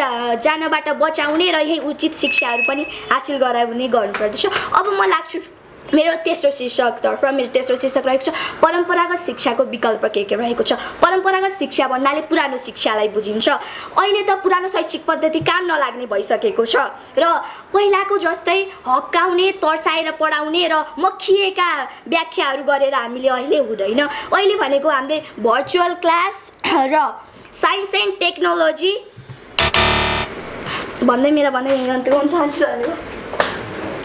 जानबाट बचाउने र यही उचित शिक्षाहरू पनि हासिल गराउने गर्नुपर्दछ। अब म लाग्छु मेरो तेस्रो शीर्षकतर्फ। मेरो तेस्रो शीर्षक रहेको छ परम्परागत शिक्षाको विकल्प के रहेको छ। परम्परागत शिक्षा भन्नाले पुरानो शिक्षालाई बुझिन्छ। अहिले त पुरानो शैक्षिक पद्धति काम नलाग्ने भइसकेको छ र पहिलाको जस्तै हप्काउने, तर्साएर पढाउने र मक्खिएका व्याख्याहरू गरेर हामीले अहिले हुँदैन। अहिले भनेको हामीले भर्चुअल क्लास र साइन्स एन्ड टेक्नोलोजी भन्दै मेरो चाहन्छु।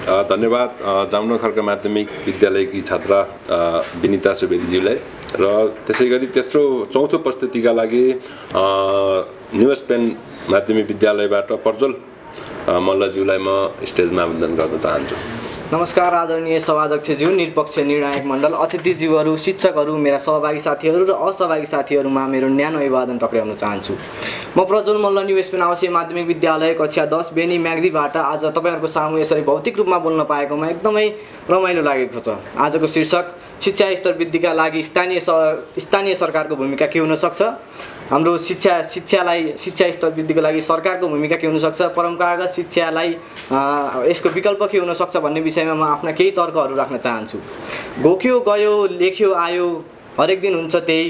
धन्यवाद जामुना खड्का माध्यमिक विद्यालयकी छात्रा विनिता सुवेदीज्यूलाई र त्यसै गरी चौथो प्रस्तुतिका लागि न्यू स्पेन माध्यमिक विद्यालयबाट प्रज्वल मल्लज्यूलाई म स्टेजमा आवेदन गर्न चाहन्छु। नमस्कार आदरणीय सभाध्यक्षज्यू, निष्पक्ष निर्णायक मण्डल, अतिथिज्यूहरू, शिक्षकहरू, मेरा सहभागी साथीहरू र असहभागी साथीहरूमा मेरो न्यानो अभिवादन टक्राउन चाहन्छु। म प्रज्वल मल्ल न्यू स्पेन आवासीय माध्यमिक विद्यालय कक्षा 10 बेनी म्याग्दीबाट आज तपाईँहरूको सामु यसरी भौतिक रूपमा बोल्न पाएकोमा एकदमै रमाइलो लागेको छ। आजको शीर्षक शिक्षा स्तर वृद्धिका लागि स्थानीय सरकारको भूमिका के हुन सक्छ, हाम्रो शिक्षा स्तर वृद्धिको लागि सरकारको भूमिका के हुन सक्छ, परम्परागत शिक्षालाई यसको विकल्प के हुन सक्छ भन्ने विषयमा म आफ्ना केही तर्कहरू राख्न चाहन्छु। घोक्यो गयो लेख्यो आयो हरेक दिन हुन्छ त्यही,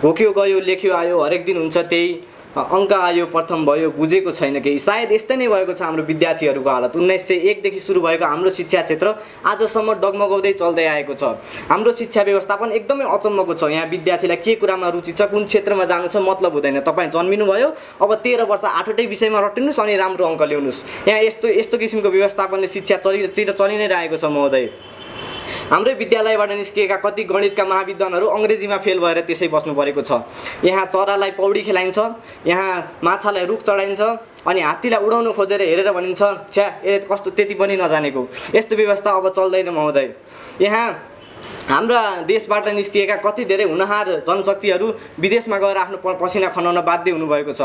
घोक्यो गयो लेख्यो आयो हरेक दिन हुन्छ त्यही, अङ्क आयो प्रथम भयो बुझेको छैन केही। सायद यस्तै नै भएको छ हाम्रो विद्यार्थीहरूको हालत। 1901 देखि सुरु भएको हाम्रो शिक्षा क्षेत्र आजसम्म डगमगाउँदै चल्दै आएको छ। हाम्रो शिक्षा व्यवस्थापन एकदमै अचम्मको छ। यहाँ विद्यार्थीलाई के कुरामा रुचि छ, कुन क्षेत्रमा जानु छ मतलब हुँदैन। तपाईँ जन्मिनुभयो, अब 13 वर्ष 8वटै विषयमा रटिनुहोस् अनि राम्रो अङ्क ल्याउनुहोस्। यहाँ यस्तो किसिमको व्यवस्थापनले शिक्षा चलि नै रहेको छ महोदय। हाम्रै विद्यालयबाट निस्किएका कति गणितका महाविद्वानहरू अङ्ग्रेजीमा फेल भएर त्यसै बस्नु परेको छ। यहाँ चरालाई पौडी खेलाइन्छ, यहाँ माछालाई रुख चढाइन्छ अनि हात्तीलाई उडाउनु खोजेर हेरेर भनिन्छ छ्या कस्तो त्यति पनि नजानेको। यस्तो व्यवस्था अब चल्दैन महोदय। यहाँ हाम्रा देशबाट निस्किएका कति धेरै हुनहार जनशक्तिहरू विदेशमा गएर आफ्नो पसिना खनाउन बाध्य हुनुभएको छ।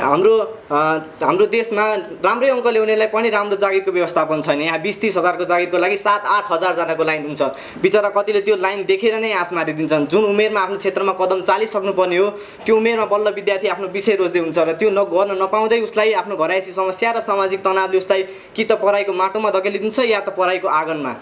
हाम्रो देशमा राम्रै अङ्क ल्याउनेलाई पनि राम्रो जागिरको व्यवस्थापन छैन। यहाँ 20-30 हजारको जागिरको लागि 7-8 हजारजनाको लाइन हुन्छ। बिचरा कतिले त्यो लाइन देखेर नै आँस मारिदिन्छन्। जुन उमेरमा आफ्नो क्षेत्रमा कदम चालिसक्नुपर्ने हो त्यो उमेरमा बल्ल विद्यार्थी आफ्नो विषय रोज्दै हुन्छ र त्यो गर्न नपाउँदै उसलाई आफ्नो घरायसी समस्या र सामाजिक तनावले उसलाई कि त पढाइको माटोमा धकेलिदिन्छ या त पढाइको आँगनमा।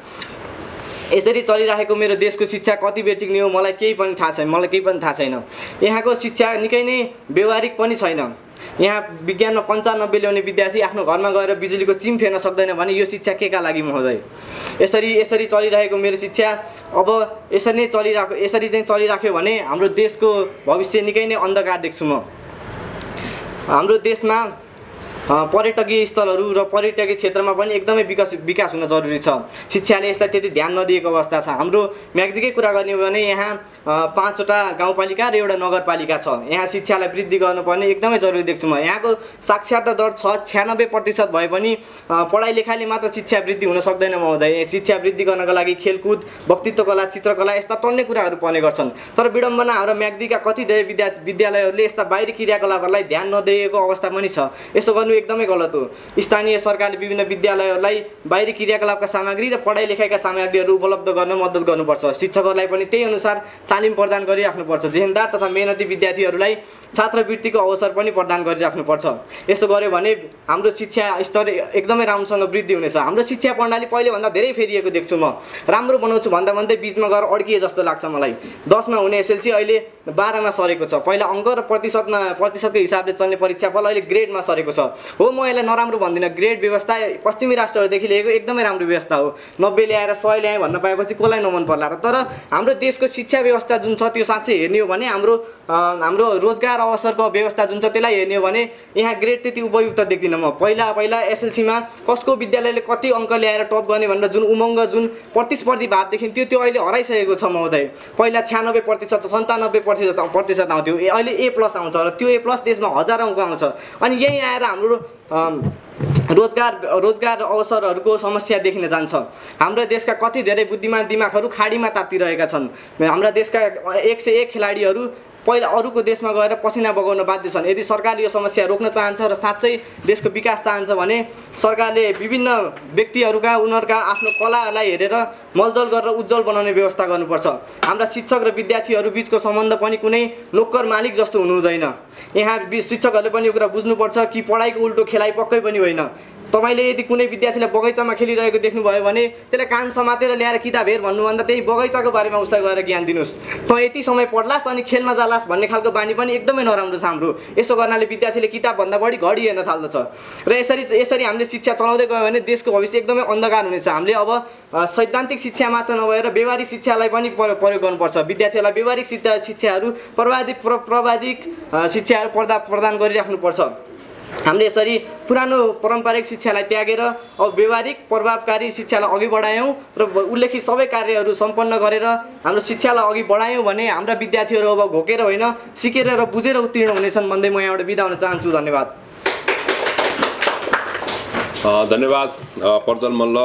यसरी चलिरहेको मेरो देशको शिक्षा कति बेटिक्ने हो मलाई केही पनि थाहा छैन। यहाँको शिक्षा निकै नै व्यवहारिक पनि छैन। यहाँ विज्ञानमा 95 ल्याउने विद्यार्थी आफ्नो घरमा गएर बिजुलीको चिम फेर्न सक्दैन भने यो शिक्षा के का लागि महोदय? यसरी चलिरहेको मेरो शिक्षा अब यसरी नै चलिराख्यो भने हाम्रो देशको भविष्य निकै नै अन्धकार देख्छु म। हाम्रो देशमा पर्यटकीय स्थलहरू र पर्यटकीय क्षेत्रमा पनि एकदमै विकास हुन जरुरी छ। शिक्षाले यसलाई त्यति ध्यान नदिएको अवस्था छ। हाम्रो म्याग्दीकै कुरा गर्ने हो भने यहाँ 5वटा गाउँपालिका र एउटा नगरपालिका छ। यहाँ शिक्षालाई वृद्धि गर्नुपर्ने एकदमै जरुरी देख्छु म। यहाँको साक्षरता दर 96% भए पनि पढाइ लेखाइले मात्र शिक्षा वृद्धि हुन सक्दैन महोदय। शिक्षा वृद्धि गर्नको लागि खेलकुद, वक्तित्व कला, चित्रकला यस्ता टन्नै कुराहरू पर्ने गर्छन्। तर विडम्बना हाम्रो म्याग्दीका कति धेरै विद्यालयहरूले यस्ता बाहिरी क्रियाकलापहरूलाई ध्यान नदिएको अवस्था पनि छ। यसो गर्नु एकदमै गलत हो। स्थानीय सरकारले विभिन्न विद्यालयहरूलाई बाहिरी क्रियाकलापका सामग्री र पढाइ लेखाइका सामग्रीहरू उपलब्ध गर्न मद्दत गर्नुपर्छ। शिक्षकहरूलाई पनि त्यही अनुसार तालिम प्रदान गरिराख्नुपर्छ। जेहेन्दार तथा मेहनती विद्यार्थीहरूलाई छात्रवृत्तिको अवसर पनि प्रदान गरिराख्नुपर्छ। यसो गर्यो भने हाम्रो शिक्षा स्तर एकदमै राम्रोसँग वृद्धि हुनेछ। हाम्रो शिक्षा प्रणाली पहिलेभन्दा धेरै फेरिएको देख्छु म। राम्रो बनाउँछु भन्दा भन्दै बिचमा गएर अड्किए जस्तो लाग्छ मलाई। 10मा हुने एसएलसी अहिले 12मा सरेको छ। पहिला अङ्क र प्रतिशतको हिसाबले चल्ने परीक्षाफल अहिले ग्रेडमा सरेको छ। हो, म यसलाई नराम्रो भन्दिनँ। ग्रेड व्यवस्था पश्चिमी राष्ट्रहरूदेखि लिएको एकदमै राम्रो व्यवस्था हो। 90 ल्याएर 100 ल्याएँ भन्न पाएपछि कसलाई नमन पर्ला र? तर हाम्रो देशको शिक्षा व्यवस्था जुन छ त्यो साँच्चै हेर्ने हो भने हाम्रो रोजगार अवसरको व्यवस्था जुन छ त्यसलाई हेर्ने हो भने यहाँ ग्रेड त्यति उपयुक्त देख्दिनँ म। पहिला एसएलसीमा कसको विद्यालयले कति अङ्क ल्याएर टप गर्ने भनेर जुन उमङ्ग, जुन प्रतिस्पर्धी भाव देखिन्थ्यो त्यो अहिले हराइसकेको छ महोदय। पहिला 96%, 97% आउँथ्यो, अहिले A+ आउँछ र त्यो A+ देशमा हजारौँ अङ्क आउँछ। अनि यही आएर हाम्रो रोजगार अवसरहरूको समस्या देखिन जान्छ। हाम्रो देशका कति धेरै बुद्धिमान दिमागहरू खाडीमा तातिरहेका छन्। हाम्रा देशका 101 खेलाडीहरू पहिला अरूको देशमा गएर पसिना बगाउन बाध्य छन्। यदि सरकारले यो समस्या रोक्न चाहन्छ र साँच्चै देशको विकास चाहन्छ भने सरकारले विभिन्न व्यक्तिहरूका उनीहरूका आफ्नो कलालाई हेरेर मलजल गरेर उज्जवल बनाउने व्यवस्था गर्नुपर्छ। हाम्रा शिक्षक र विद्यार्थीहरू बिचको सम्बन्ध पनि कुनै नोकर मालिक जस्तो हुनु हुँदैन। यहाँ शिक्षकहरूले पनि यो कुरा बुझ्नुपर्छ कि पढाइको उल्टो खेलाइ पक्कै पनि होइन। तपाईले यदि कुनै विद्यार्थीलाई बगैँचामा खेलिरहेको देख्नुभयो भने त्यसलाई कान समातेर ल्याएर किताब हेर भन्नुभन्दा त्यही बगैँचाको बारेमा उसलाई गएर ज्ञान दिनुस्। त यति समय पढ्लास् अनि खेल्न जालास् भन्ने खालको बानी पनि एकदमै नराम्रो छ हाम्रो। यसो गर्नाले विद्यार्थीले किताबभन्दा बढी घडी हेर्न थाल्दछ र यसरी हामीले शिक्षा चलाउँदै गयो भने देशको भविष्य एकदमै अन्धकार हुनेछ। हामीले अब सैद्धान्तिक शिक्षा मात्र नभएर व्यवहारिक शिक्षालाई पनि प्रयोग गर्नुपर्छ। विद्यार्थीहरूलाई व्यवहारिक शिक्षाहरू प्रवादिक शिक्षाहरू प्रदान गरिराख्नुपर्छ। हामीले यसरी पुरानो पारम्परिक शिक्षालाई त्यागेर अब व्यवहारिक प्रभावकारी शिक्षालाई अघि बढायौँ र उल्लेखित सबै कार्यहरू सम्पन्न गरेर हाम्रो शिक्षालाई अघि बढायौँ भने हाम्रा विद्यार्थीहरू अब घोकेर होइन सिकेर र बुझेर उत्तीर्ण हुनेछन् भन्दै म यहाँबाट बिदा हुन चाहन्छु। धन्यवाद। धन्यवाद पर्जल मल्ल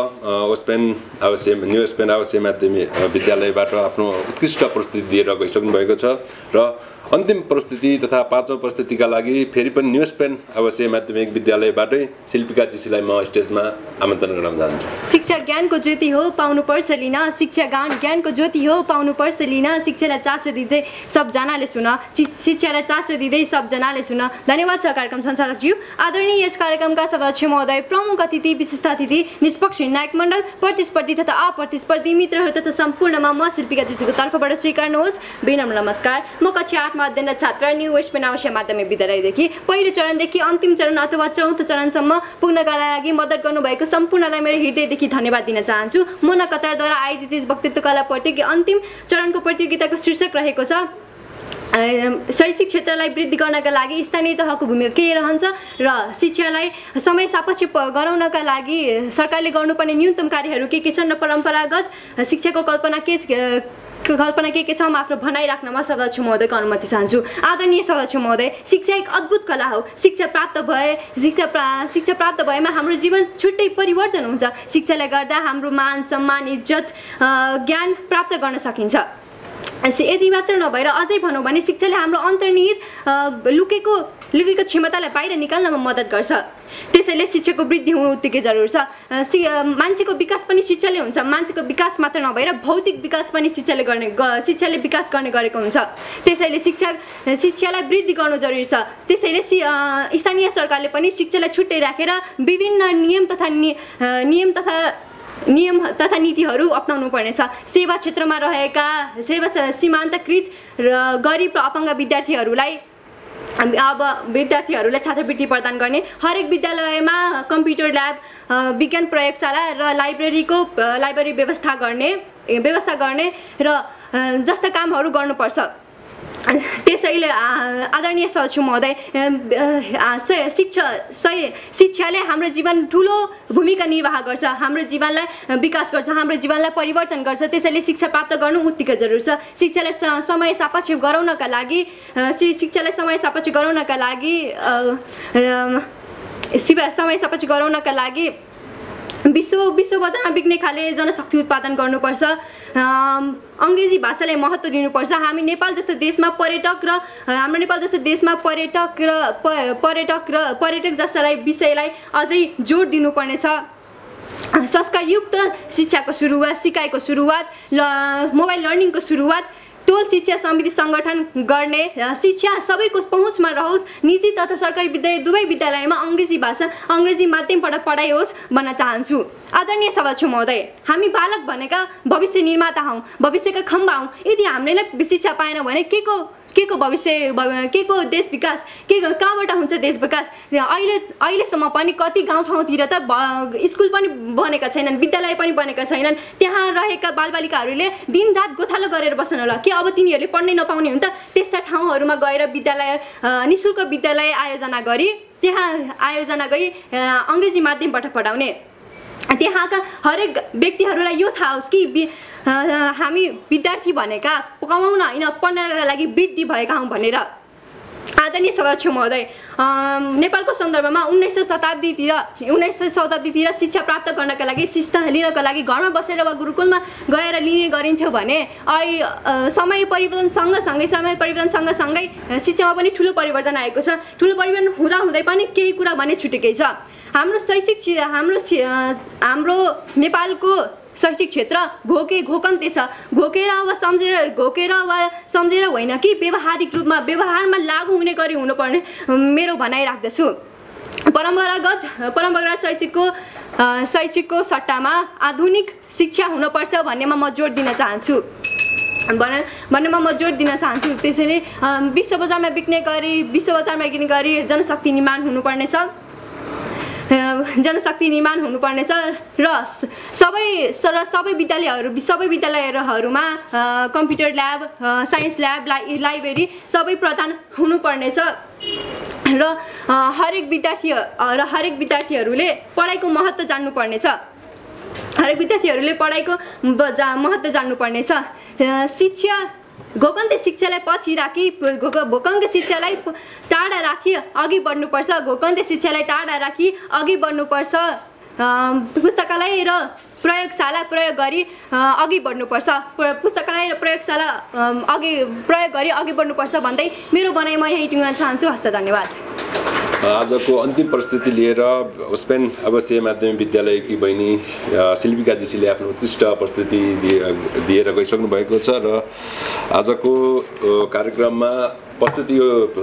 न्यू स्पेन आवासीय माध्यमिक विद्यालयबाट आफ्नो उत्कृष्ट प्रस्तुति दिएर गइसक्नु भएको छ र अन्तिम प्रस्तुति तथा 5औं प्रस्तुतिका लागि फेरि पनि न्यू स्पेन आवासीय माध्यमिक विद्यालयबाटै शिल्पिका चिसीलाई म स्टेजमा आमन्त्रण गर्न चाहन्छु। शिक्षा ज्ञानको ज्योति हो पाउनुपर्छ लिन, शिक्षा ज्ञानको ज्योति हो पाउनुपर्छ लिन, शिक्षालाई चासो दिँदै सबजनाले सुन, शिक्षालाई चासो दिँदै सबजनाले सुन। धन्यवाद छ कार्यक्रम सञ्चालकज्यू। आदरणीय यस कार्यक्रमका सदस्य महोदय, प्रमुख अतिथि, विशिष्ट अतिथि, निष्पक्ष निर्णायक मण्डल, प्रतिस्पर्धी तथा अप्रतिस्पर्धी मित्रहरू तथा सम्पूर्णमा म शिल्पिका चिसीको तर्फबाट स्वीकार्नुहोस् विनम्र नमस्कार। म कक्षा 8 मा अध्ययनरत छात्र न्यू स्पेन आवासीय माध्यमिक विद्यालयदेखि पहिलो चरणदेखि अन्तिम चरण अथवा चौथो चरणसम्म पुग्नका लागि मद्दत गर्नुभएको सम्पूर्णलाई मेरो हृदयदेखि धन्यवाद दिन चाहन्छु। मोना कतारद्वारा आयोजित यस वक्तित्व कला प्रतियोगिता अन्तिम चरणको प्रतियोगिताको शीर्षक रहेको छ शैक्षिक क्षेत्रलाई वृद्धि गर्नका लागि स्थानीय तहको भूमिका के रहन्छ र शिक्षालाई समय सापेक्ष गराउनका लागि सरकारले गर्नुपर्ने न्यूनतम कार्यहरू के छन् र परम्परागत शिक्षाको कल्पना के छ म आफ्नो भनाइ राख्नमा सदस्य महोदयको अनुमति चाहन्छु। आदरणीय सदस्य महोदय, शिक्षा एक अद्भुत कला हो। शिक्षा प्राप्त भएमा हाम्रो जीवन छुट्टै परिवर्तन हुन्छ। शिक्षाले गर्दा हाम्रो मान सम्मान इज्जत ज्ञान प्राप्त गर्न सकिन्छ। यति मात्र नभएर अझै भनौँ भने शिक्षाले हाम्रो अन्तर्निहित लुकेको क्षमतालाई बाहिर निकाल्नमा मद्दत गर्छ। त्यसैले शिक्षाको वृद्धि हुनु उत्तिकै जरुरी छ। मान्छेको विकास पनि शिक्षाले हुन्छ। मान्छेको विकास मात्र नभएर भौतिक विकास पनि शिक्षाले विकास गर्ने गरेको हुन्छ। त्यसैले शिक्षालाई वृद्धि गर्नु जरुरी छ। त्यसैले स्थानीय सरकारले पनि शिक्षालाई छुट्टै राखेर विभिन्न नियम तथा नियम तथा नीतिहरू अपनाउनु पर्नेछ। सेवा क्षेत्रमा रहेका सेवा सीमान्तकृत र गरिब र अपाङ्ग विद्यार्थीहरूलाई छात्रवृत्ति प्रदान गर्ने, हरेक विद्यालयमा कम्प्युटर ल्याब, विज्ञान प्रयोगशाला र लाइब्रेरी व्यवस्था गर्ने र जस्ता कामहरू गर्नुपर्छ। त्यसैले आदरणीय सदस्य महोदय, शिक्षाले हाम्रो जीवन ठुलो भूमिका निर्वाह गर्छ, हाम्रो जीवनलाई विकास गर्छ, हाम्रो जीवनलाई परिवर्तन गर्छ। त्यसैले शिक्षा प्राप्त गर्नु उत्तिकै जरुरी छ। शिक्षालाई समय सापेक्ष गराउनका लागि विश्व बजारमा बिक्ने खाले जनशक्ति उत्पादन गर्नुपर्छ। अङ्ग्रेजी भाषालाई महत्त्व दिनुपर्छ। हाम्रो नेपाल जस्तो देशमा पर्यटक जस्तालाई विषयलाई अझै जोड दिनुपर्नेछ। संस्कारयुक्त शिक्षाको सुरुवात, सिकाइको सुरुवात, मोबाइल लर्निङको सुरुवात, टोल शिक्षा समिति सङ्गठन गर्ने, शिक्षा सबैको पहुँचमा रहोस्। निजी तथा सरकारी विद्यालय दुवै विद्यालयमा अङ्ग्रेजी माध्यमबाट पढाइ होस् भन्न चाहन्छु। आदरणीय सभासद महोदय, हामी बालक भनेका भविष्य निर्माता हौँ, भविष्यका खम्बा हौँ। यदि हामीले शिक्षा पाएन भने के को भविष्य, के को देश विकास, कहाँबाट हुन्छ देश विकास? अहिलेसम्म पनि कति गाउँठाउँतिर त स्कुल पनि बनेका छैनन्, विद्यालय पनि बनेका छैनन्। त्यहाँ रहेका बालबालिकाहरूले दिनरात गोथालो गरेर बस्छन् होला। के अब तिनीहरूले पढ्नै नपाउने हुन् त? त्यस्ता ठाउँहरूमा गएर निःशुल्क विद्यालय आयोजना गरी अङ्ग्रेजी माध्यमबाट पढाउने। त्यहाँका हरेक व्यक्तिहरूलाई यो थाहा होस् कि हामी विद्यार्थी भनेका कमाउन होइन, पढ्नका लागि वृद्धि भएका हौँ भनेर। आदरणीय सभासद महोदय, नेपालको सन्दर्भमा 19औं शताब्दीतिर शिक्षा प्राप्त गर्नका लागि, शिक्षा लिनका लागि घरमा बसेर वा गुरुकुलमा गएर लिने गरिन्थ्यो भने समय परिवर्तन सँगसँगै शिक्षामा पनि ठुलो परिवर्तन आएको छ। ठुलो परिवर्तन हुँदै पनि केही कुरा भने छुटेकै छ। हाम्रो नेपालको शैक्षिक क्षेत्र घोकन्ते छ। घोकेर वा सम्झेर होइन कि व्यवहारिक रूपमा व्यवहारमा लागू हुने गरी हुनुपर्ने मेरो भनाइ राख्दछु। परम्परागत शैक्षिकको सट्टामा आधुनिक शिक्षा हुनुपर्छ भन्नेमा म जोड दिन चाहन्छु। त्यसैले विश्व बजारमा बिक्ने गरी जनशक्ति निर्माण हुनुपर्नेछ र सबै विद्यालयहरूमा computer lab, science lab, library सबै प्रदान हुनुपर्नेछ र हरेक विद्यार्थीहरूले पढाइको महत्त्व जान्नुपर्नेछ। शिक्षा घोकन्ते शिक्षालाई पछि राखी घोकन्ते शिक्षालाई टाढा राखी अघि बढ्नुपर्छ। पुस्तकालय र प्रयोगशाला प्रयोग गरी अघि बढ्नुपर्छ। अघि बढ्नुपर्छ भन्दै मेरो भनाइ म यहीँ टुङ्गाउन चाहन्छु। हस्त धन्यवाद। आजको अन्तिम प्रस्तुति लिएर उस्पेन आवासीय माध्यमिक विद्यालयकी बहिनी शिल्पिका जोशीले आफ्नो उत्कृष्ट प्रस्तुति दिएर गइसक्नु भएको छ र आजको कार्यक्रममा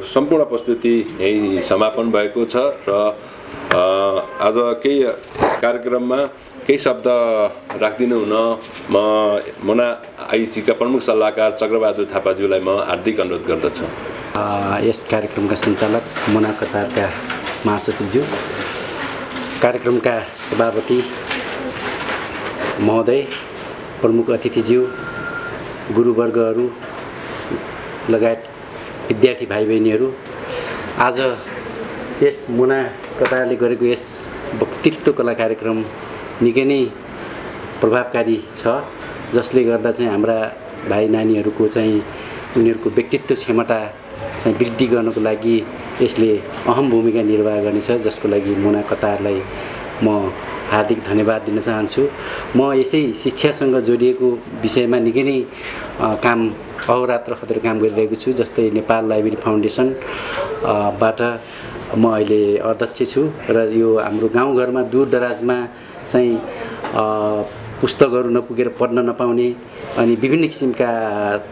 सम्पूर्ण प्रस्तुति यही समापन भएको छ र आज केही कार्यक्रममा केही शब्द राखिदिनु हुन म मोना आइसीका प्रमुख सल्लाहकार चक्रबहादुर थापाज्यूलाई म हार्दिक अनुरोध गर्दछु। यस कार्यक्रमका सञ्चालक मोना कतारका महासचिवज्यू, कार्यक्रमका सभापति महोदय, प्रमुख अतिथिज्यू, गुरुवर्गहरू लगायत विद्यार्थी भाइ बहिनीहरू, आज यस मोना कतारले गरेको यस वक्तृत्व कला कार्यक्रम निकै नै प्रभावकारी छ, जसले गर्दा चाहिँ हाम्रा भाइ नानीहरूको चाहिँ उनीहरूको व्यक्तित्व क्षमता चाहिँ वृद्धि गर्नको लागि यसले अहम भूमिका निर्वाह गर्नेछ, जसको लागि मोना कतारलाई म हार्दिक धन्यवाद दिन चाहन्छु। म यसै शिक्षासँग जोडिएको विषयमा निकै नै अहोरात्र खतेर काम गरिरहेको छु। जस्तै नेपाल लाइब्रेरी फाउन्डेसन बाट म अहिले अध्यक्ष छु र यो हाम्रो गाउँघरमा दूरदराजमा चाहिँ पुस्तकहरू नपुगेर पढ्न नपाउने अनि विभिन्न किसिमका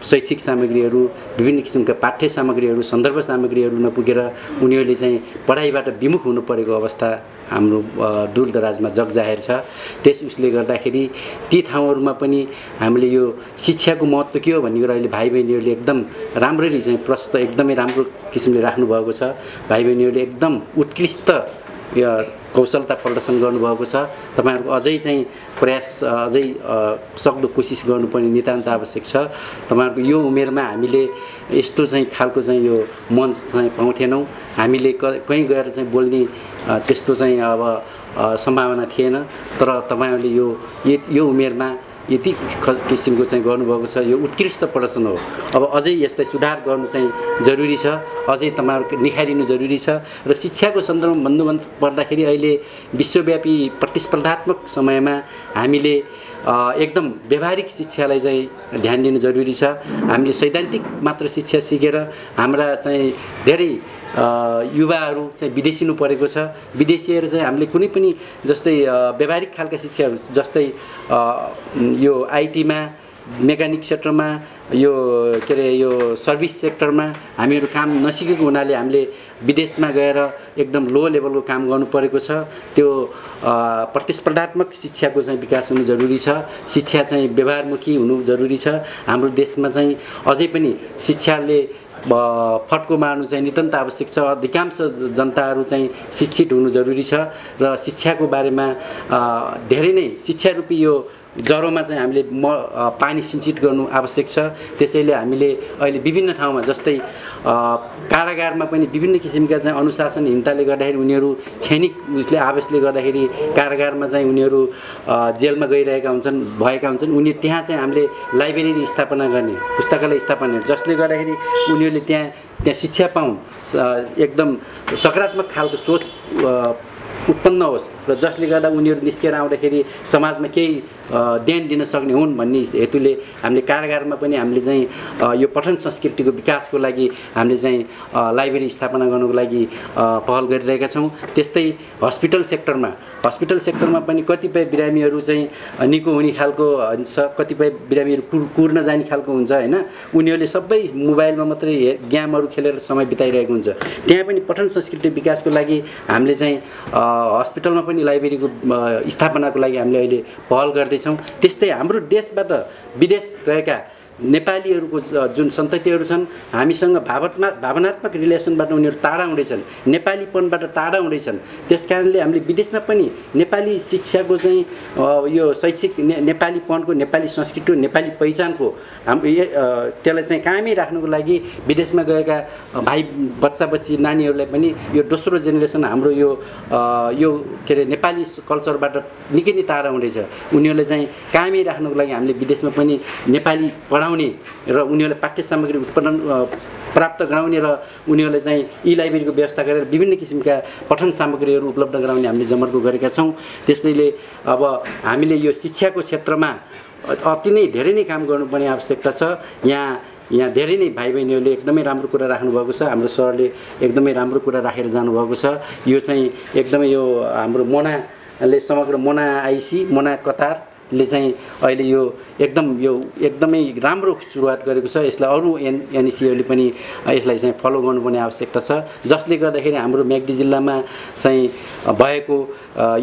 शैक्षिक सामग्रीहरू विभिन्न किसिमका पाठ्य सामग्रीहरू सन्दर्भ सामग्रीहरू नपुगेर उनीहरूले चाहिँ पढाइबाट विमुख हुनु परेको अवस्था हाम्रो दूरदराजमा जगजाहेर छ। त्यस उसले गर्दाखेरि ती ठाउँहरूमा पनि हामीले यो शिक्षाको महत्त्व के हो भन्ने कुरा अहिले भाइ बहिनीहरूले एकदम राम्ररी चाहिँ प्रश्न एकदमै राम्रो किसिमले राख्नुभएको छ। भाइ बहिनीहरूले एकदम उत्कृष्ट कौशलता प्रदर्शन गर्नुभएको छ। तपाईँहरूको अझै चाहिँ प्रयास अझै सक्दो कोसिस गर्नुपर्ने नितान्त आवश्यक छ। तपाईँहरूको यो उमेरमा हामीले यस्तो चाहिँ खालको चाहिँ यो मञ्च चाहिँ पाउँथेनौँ। हामीले कहीँ गएर चाहिँ बोल्ने त्यस्तो चाहिँ अब सम्भावना थिएन। तर तपाईँहरूले यो उमेरमा यति किसिमको चाहिँ गर्नुभएको छ। यो उत्कृष्ट प्रदर्शन हो। अब अझै यसलाई सुधार गर्नु चाहिँ जरुरी छ। अझै तपाईँहरूको निखारिनु जरुरी छ। र शिक्षाको सन्दर्भमा भन्नु पर्दाखेरि अहिले विश्वव्यापी प्रतिस्पर्धात्मक समयमा हामीले एकदम व्यावहारिक शिक्षालाई चाहिँ ध्यान दिनु जरुरी छ। हामीले सैद्धान्तिक मात्र शिक्षा सिकेर हाम्रा चाहिँ धेरै युवाहरू चाहिँ विदेशिनु परेको छ। विदेशीहरू चाहिँ हामीले कुनै पनि जस्तै व्यावहारिक खालका शिक्षाहरू जस्तै यो आइटीमा मेकानिक क्षेत्रमा यो के अरे यो सर्भिस सेक्टरमा हामीहरू काम नसिकेको हुनाले हामीले विदेशमा गएर एकदम लो लेभलको काम गर्नु परेको छ। त्यो प्रतिस्पर्धात्मक शिक्षाको चाहिँ विकास हुनु जरुरी छ। शिक्षा चाहिँ व्यवहारमुखी हुनु जरुरी छ। हाम्रो देशमा चाहिँ अझै पनि शिक्षाले फड्को मार्नु चाहिँ नितान्त आवश्यक छ। अधिकांश जनताहरू चाहिँ शिक्षित हुनु जरुरी छ र शिक्षाको बारेमा धेरै नै शिक्षारूपी यो जरोमा चाहिँ हामीले पानी सिंचित गर्नु आवश्यक छ। त्यसैले हामीले अहिले विभिन्न ठाउँमा जस्तै कारागारमा पनि विभिन्न किसिमका चाहिँ अनुशासनहीनताले गर्दाखेरि उनीहरू क्षणिक उसले आवेशले गर्दाखेरि कारागारमा चाहिँ उनीहरू जेलमा गइरहेका भएका हुन्छन्। उनी त्यहाँ चाहिँ हामीले लाइब्रेरी स्थापना गर्ने पुस्तकालय स्थापना जसले गर्दाखेरि उनीहरूले त्यहाँ शिक्षा पाउन् एकदम सकारात्मक खालको सोच उत्पन्न होस् र जसले गर्दा उनीहरू निस्केर आउँदाखेरि समाजमा केही देन दिन सक्ने हुन् भन्ने हेतुले हामीले कारागारमा पनि हामीले चाहिँ यो पठन संस्कृतिको विकासको लागि हामीले चाहिँ लाइब्रेरी स्थापना गर्नको लागि पहल गरिरहेका छौँ। त्यस्तै हस्पिटल सेक्टरमा पनि कतिपय बिरामीहरू चाहिँ निको हुने खालको हुन्छ, कतिपय बिरामीहरू कुर्न जाने खालको हुन्छ हैन। उनीहरूले सबै मोबाइलमा मात्रै गेमहरू खेलेर समय बिताइरहेको हुन्छ। त्यहाँ पनि पठन संस्कृति विकासको लागि हामीले चाहिँ हस्पिटलमा पनि लाइब्रेरीको स्थापनाको लागि हामीले अहिले पहल गर्दैछौँ। त्यस्तै हाम्रो देशबाट विदेश गएका नेपालीहरूको जुन सन्ततिहरू छन् हामीसँग भावनात्मक रिलेसनबाट उनीहरू टाढा हुँदैछन्, नेपालीपनबाट टाढा हुँदैछन्। त्यस कारणले हामीले विदेशमा पनि नेपाली शिक्षाको चाहिँ यो शैक्षिक नेपालीपनको नेपाली संस्कृतिको नेपाली पहिचानको त्यसलाई चाहिँ कायमै राख्नुको लागि विदेशमा गएका भाइ बच्ची नानीहरूलाई पनि यो दोस्रो जेनेरेसन हाम्रो यो के अरे नेपाली कल्चरबाट निकै नै टाढा हुँदैछ। उनीहरूलाई चाहिँ कायमै राख्नुको लागि हामीले विदेशमा पनि नेपाली र उनीहरूलाई पाठ्य सामग्री उत्पादन प्राप्त गराउने र उनीहरूलाई चाहिँ ई लाइब्रेरीको व्यवस्था गरेर विभिन्न किसिमका पठन सामग्रीहरू उपलब्ध गराउने हामीले जमर्को गरेका छौँ। त्यसैले अब हामीले यो शिक्षाको क्षेत्रमा अति नै धेरै नै काम गर्नुपर्ने आवश्यकता छ। यहाँ धेरै नै भाइ बहिनीहरूले एकदमै राम्रो कुरा राख्नुभएको छ। हाम्रो सरले एकदमै राम्रो कुरा राखेर जानुभएको छ। यो चाहिँ एकदमै यो हाम्रो मोनाले समग्र मोना आइसी मोना कतारले चाहिँ अहिले यो एकदमै राम्रो सुरुवात गरेको छ। यसलाई अरू एनइसीहरूले पनि यसलाई चाहिँ फलो गर्नुपर्ने आवश्यकता छ। जसले गर्दाखेरि हाम्रो म्याग्दी जिल्लामा चाहिँ भएको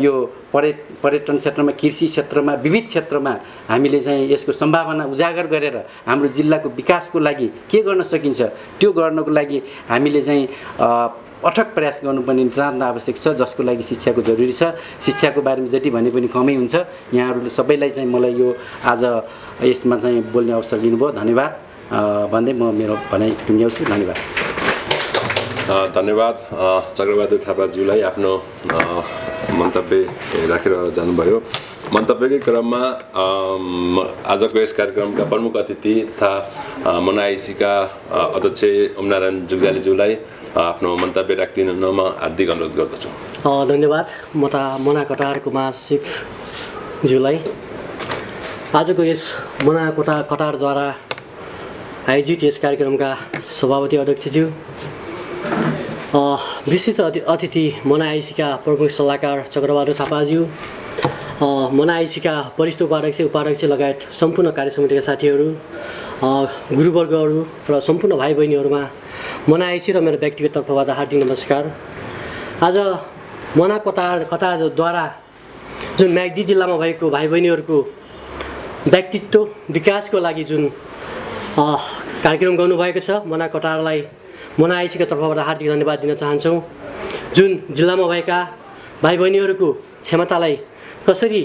यो पर्यटन क्षेत्रमा कृषि क्षेत्रमा विविध क्षेत्रमा हामीले चाहिँ यसको सम्भावना उजागर गरेर हाम्रो जिल्लाको विकासको लागि के गर्न सकिन्छ त्यो गर्नको लागि हामीले चाहिँ अथक प्रयास गर्नुपर्ने नितान्त आवश्यक छ। जसको लागि शिक्षाको जरुरी छ। शिक्षाको बारेमा जति भने पनि कमै हुन्छ। यहाँहरूले सबैलाई चाहिँ मलाई यो आज यसमा चाहिँ बोल्ने अवसर दिनुभयो, धन्यवाद भन्दै म मेरो भनाइ टुङ्ग्याउँछु। धन्यवाद। धन्यवाद चक्रबहादुर थापाज्यूलाई आफ्नो मन्तव्य राखेर जानुभयो। मन्तव्यकै क्रममा आजको यस कार्यक्रमका प्रमुख अतिथि तथा मोनाआइसीका अध्यक्ष ओमनारायण जुग्जालीज्यूलाई आफ्नो मन्तव्य राखिदिनमा हार्दिक अनुरोध गर्दछु। धन्यवाद। म त मोना कटारको महासचिवज्यूलाई आजको यस मोना कटारद्वारा आयोजित यस कार्यक्रमका सभापति अध्यक्षज्यू, विशिष्ट अतिथि मोनाआइसीका प्रमुख सल्लाहकार चक्रबहादुर थापाज्यू, मना आइसीका वरिष्ठ उपाध्यक्ष उपाध्यक्ष लगायत सम्पूर्ण कार्य समितिका साथीहरू, गुरुवर्गहरू र सम्पूर्ण भाइ बहिनीहरूमा मना आइसी र मेरो व्यक्तिगत तर्फबाट हार्दिक नमस्कार। आज मना कतारद्वारा जुन म्याग्दी जिल्लामा भएको भाइ बहिनीहरूको व्यक्तित्व विकासको लागि जुन कार्यक्रम गर्नुभएको छ, मना कतारलाई मना आइसीको तर्फबाट हार्दिक धन्यवाद दिन चाहन्छौँ। जुन जिल्लामा भएका भाइ बहिनीहरूको क्षमतालाई कसरी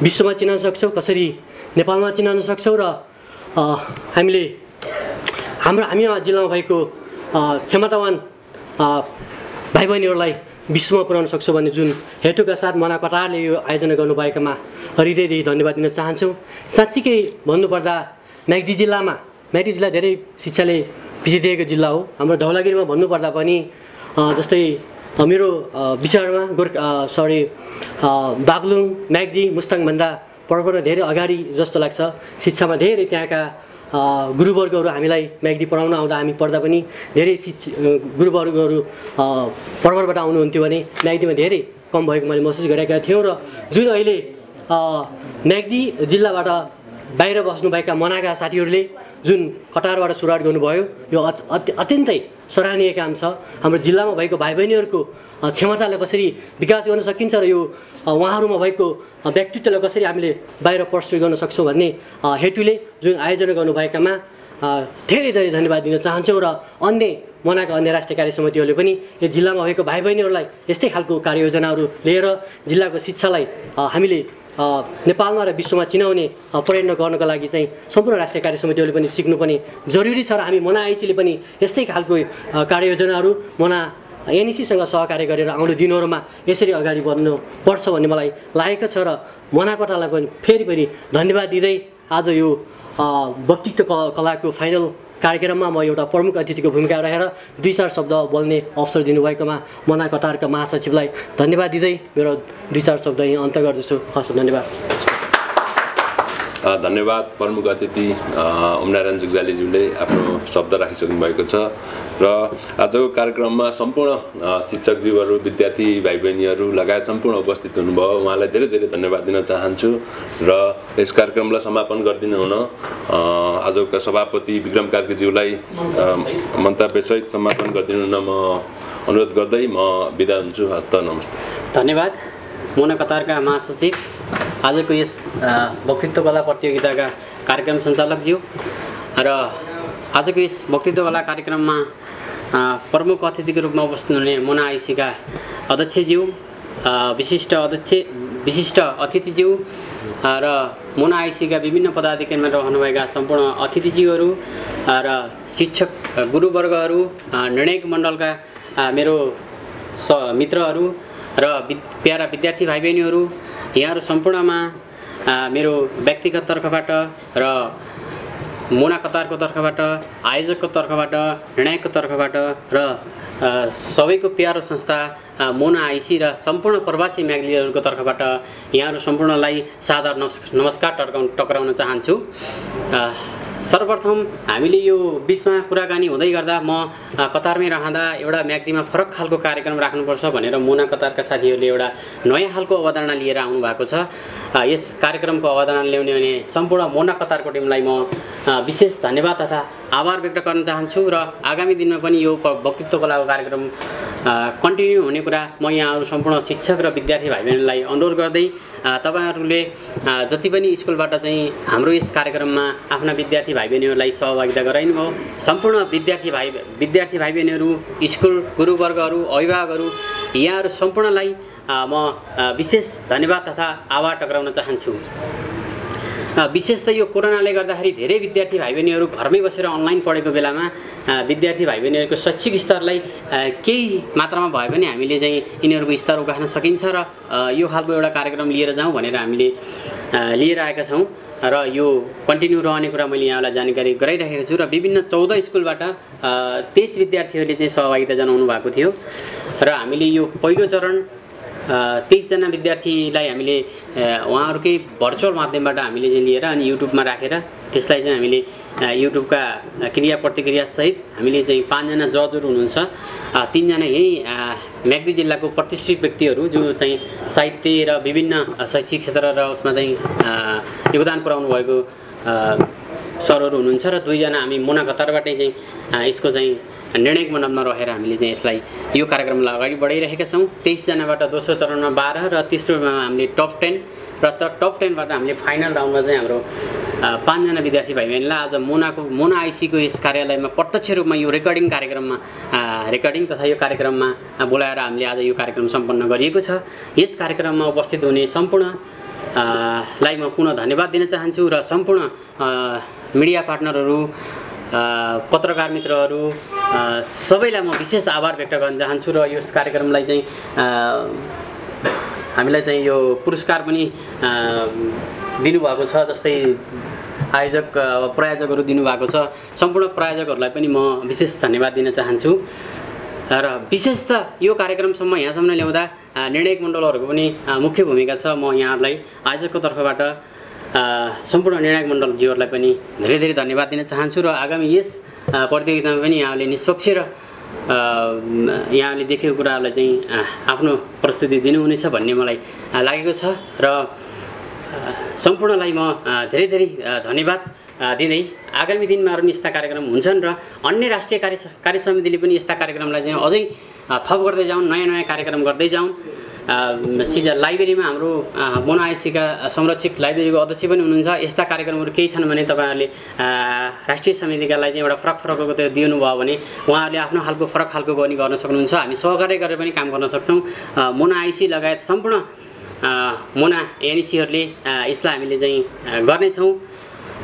विश्वमा चिनाउन सक्छौँ, कसरी नेपालमा चिनाउन सक्छौँ र हामी जिल्लामा भएको क्षमतावान भाइ बहिनीहरूलाई विश्वमा पुर्याउन सक्छौँ भन्ने जुन हेतुका साथ मना कतारले यो आयोजना गर्नुभएकोमा हृदयदेखि धन्यवाद दिन चाहन्छौँ। साँच्चीकै भन्नुपर्दा म्याग्दी जिल्ला धेरै शिक्षाले पिछडिएको जिल्ला हो। हाम्रो धौलागिरीमा भन्नुपर्दा पनि जस्तै मेरो विचारमा बागलुङ, म्याग्दी, मुस्ताङभन्दा पढ्न धेरै अगाडि जस्तो लाग्छ। शिक्षामा धेरै त्यहाँका गुरुवर्गहरू हामीलाई म्याग्दी पढाउन आउँदा हामी पढ्दा पनि धेरै गुरुवर्गहरू पर्वतबाट आउनुहुन्थ्यो भने म्याग्दीमा धेरै कम भएको मैले महसुस गरेका थियौँ। र जुन अहिले म्याग्दी जिल्लाबाट बाहिर बस्नुभएका मनाका साथीहरूले जुन कतारबाट सुरुवात गर्नुभयो, यो अत्यन्तै सराहनीय काम छ। हाम्रो जिल्लामा भएको भाइ बहिनीहरूको क्षमतालाई कसरी विकास गर्न सकिन्छ र यो उहाँहरूमा भएको व्यक्तित्वलाई कसरी हामीले बाहिर पर्स्यु गर्न सक्छौँ भन्ने हेतुले जुन आयोजना गर्नुभएकामा धेरै धेरै धन्यवाद दिन चाहन्छौँ। र मनाका अन्य राष्ट्रिय कार्य समितिहरूले पनि यो जिल्लामा भएको भाइ बहिनीहरूलाई यस्तै खालको कार्ययोजनाहरू लिएर जिल्लाको शिक्षालाई हामीले नेपालमा र विश्वमा चिनाउने प्रयत्न गर्नको लागि चाहिँ सम्पूर्ण राष्ट्रिय कार्य समितिहरूले पनि सिक्नु पनि जरुरी छ। र हामी मना आइसीले पनि यस्तै खालको कार्ययोजनाहरू मना एनइसीसँग सहकार्य गरेर आउँदो दिनहरूमा यसरी अगाडि बढ्नुपर्छ भन्ने मलाई लागेको छ। र मना कतारलाई पनि फेरि धन्यवाद दिँदै आज यो वक्तित्व कलाको फाइनल कार्यक्रममा म एउटा प्रमुख अतिथिको भूमिका रहेर 2-4 शब्द बोल्ने अवसर दिनुभएकोमा मना कतारका महासचिवलाई धन्यवाद दिँदै मेरो 2-4 शब्द यहीँ अन्त गर्दछु। हस्, धन्यवाद। धन्यवाद प्रमुख अतिथि उमनारायण जुग्जालीज्यूले आफ्नो शब्द राखिसक्नु भएको छ। र आजको कार्यक्रममा सम्पूर्ण शिक्षकज्यूहरू, विद्यार्थी भाइ बहिनीहरू लगायत सम्पूर्ण उपस्थित हुनुभयो, उहाँलाई धेरै धेरै धन्यवाद दिन चाहन्छु। र यस कार्यक्रमलाई समापन गरिदिनु हुन आजका सभापति विक्रम कार्कीज्यूलाई मन्तव्यसहित समापन गरिदिनु हुन म अनुरोध गर्दै म बिदा हुन्छु। हस्त, नमस्ते। धन्यवाद मना कतारका महासचिव, आजको यस वक्तित्व कला प्रतियोगिताका कार्यक्रम सञ्चालकज्यू र आजको यस वक्तित्व कला कार्यक्रममा प्रमुख अतिथिको रूपमा उपस्थित हुने मना आइसीका अध्यक्षज्यू, विशिष्ट अतिथिज्यू र मना आइसीका विभिन्न पदाधिकारीमा रहनुभएका सम्पूर्ण अतिथिज्यूहरू र शिक्षक गुरुवर्गहरू, निर्णायक मण्डलका मेरो मित्रहरू र प्यारा विद्यार्थी भाइ बहिनीहरू, यहाँहरू सम्पूर्णमा मेरो व्यक्तिगत तर्फबाट र मना कतारको तर्फबाट, आयोजकको तर्फबाट, निर्णायकको तर्फबाट र सबैको प्यारो संस्था मना आइसी र सम्पूर्ण प्रवासी म्याग्दीहरूको तर्फबाट यहाँहरू सम्पूर्णलाई सादर नमस्कार टक्राउन चाहन्छु। सर्वप्रथम हामीले यो बिचमा कुराकानी हुँदै गर्दा म कतारमै रहँदा एउटा म्याग्दीमा फरक खालको कार्यक्रम राख्नुपर्छ भनेर मना कतारका साथीहरूले एउटा नयाँ खालको अवधारणा लिएर आउनु भएको छ। यस कार्यक्रमको अवधारणा ल्याउने भने सम्पूर्ण मना कतारको टिमलाई म विशेष धन्यवाद तथा आभार व्यक्त गर्न चाहन्छु। र आगामी दिनमा पनि यो वक्तित्व कलाको कार्यक्रम कन्टिन्यू हुने कुरा म यहाँहरू सम्पूर्ण शिक्षक र विद्यार्थी भाइ बहिनीलाई अनुरोध गर्दै तपाईहरूले जति पनि स्कुलबाट चाहिँ हाम्रो यस कार्यक्रममा आफ्ना विद्यार्थी भाइ बहिनीहरूलाई सहभागिता गराइनुभयो, सम्पूर्ण विद्यार्थी भाइ बहिनीहरू, स्कुल गुरुवर्गहरू, अभिभावकहरू, यहाँहरू सम्पूर्णलाई म विशेष धन्यवाद तथा आभार टक्राउन चाहन्छु। विशेष त यो कोरोनाले गर्दाखेरि धेरै विद्यार्थी भाइ बहिनीहरू घरमै बसेर अनलाइन पढेको बेलामा विद्यार्थी भाइ बहिनीहरूको शैक्षिक स्तरलाई केही मात्रामा भए पनि हामीले चाहिँ यिनीहरूको स्तर उकास्न सकिन्छ र यो खालको एउटा कार्यक्रम लिएर जाउँ भनेर हामीले लिएर आएका छौँ। र यो कन्टिन्यू रहने कुरा मैले यहाँलाई जानकारी गराइरहेको छु। र विभिन्न 14 स्कुलबाट 23 विद्यार्थीहरूले चाहिँ सहभागिता जनाउनु भएको थियो र हामीले यो पहिलो चरण 23 जना विद्यार्थीलाई हामीले उहाँहरूकै भर्चुअल माध्यमबाट हामीले चाहिँ लिएर अनि युट्युबमा राखेर त्यसलाई चाहिँ हामीले युट्युबका क्रिया प्रतिक्रियासहित हामीले चाहिँ 5 जना जजहरू हुनुहुन्छ। 3 जना यही म्याग्दी जिल्लाको प्रतिष्ठित व्यक्तिहरू जो चाहिँ साहित्य र विभिन्न शैक्षिक क्षेत्र र उसमा चाहिँ योगदान पुर्याउनु भएको सरहरू हुनुहुन्छ र 2 जना हामी मुना कतारबाटै चाहिँ यसको चाहिँ निर्णायक मण्डलमा रहेर हामीले चाहिँ यसलाई यो कार्यक्रमलाई अगाडि बढाइरहेका छौँ। 23 जनाबाट दोस्रो चरणमा 12 र तेस्रोमा हामीले टप 10 र टप 10 बाट हामीले फाइनल राउन्डमा चाहिँ हाम्रो 5 जना विद्यार्थी भाइ बहिनीलाई आज मोना आइसीको यस कार्यालयमा प्रत्यक्ष रूपमा यो रेकर्डिङ तथा यो कार्यक्रममा बोलाएर हामीले आज यो कार्यक्रम सम्पन्न गरिएको छ। यस कार्यक्रममा उपस्थित हुने सम्पूर्ण लाई म पुनः धन्यवाद दिन चाहन्छु र सम्पूर्ण मिडिया पार्टनरहरू, पत्रकार मित्रहरू सबैलाई म विशेष आभार व्यक्त गर्न चाहन्छु र यस कार्यक्रमलाई चाहिँ हामीलाई चाहिँ यो पुरस्कार पनि दिनुभएको छ। जस्तै प्रायोजकहरू दिनुभएको छ। सम्पूर्ण प्रायोजकहरूलाई पनि म विशेष धन्यवाद दिन चाहन्छु र विशेष त यो कार्यक्रमसम्म यहाँसम्म ल्याउँदा निर्णायक मण्डलहरूको पनि मुख्य भूमिका छ। म यहाँहरूलाई आयोजकको तर्फबाट सम्पूर्ण निर्णायक मण्डलज्यूहरूलाई पनि धेरै धेरै धन्यवाद दिन चाहन्छु र आगामी यस प्रतियोगितामा पनि यहाँले निष्पक्ष र यहाँले देखेको कुराहरूलाई चाहिँ आफ्नो प्रस्तुति दिनुहुनेछ भन्ने मलाई लागेको छ र सम्पूर्णलाई म धेरै धेरै धन्यवाद दिँदै आगामी दिनमा अरू यस्ता कार्यक्रम हुन्छन् र अन्य राष्ट्रिय कार्य समितिले पनि यस्ता कार्यक्रमलाई चाहिँ अझै थप गर्दै जाउन्, नयाँ नयाँ कार्यक्रम गर्दै जाउन्। लाइब्रेरीमा हाम्रो मोना आइसीका संरक्षक लाइब्रेरीको अध्यक्ष पनि हुनुहुन्छ। यस्ता कार्यक्रमहरू केही छन् भने तपाईँहरूले राष्ट्रिय समितिकालाई चाहिँ एउटा फरक त्यो दिनुभयो भने उहाँहरूले आफ्नो खालको फरक खालको पनि गर्न सक्नुहुन्छ। हामी सहकार्य गरेर पनि काम गर्न सक्छौँ। मोना आइसी लगायत सम्पूर्ण मोना एनइसीहरूले यसलाई हामीले चाहिँ गर्नेछौँ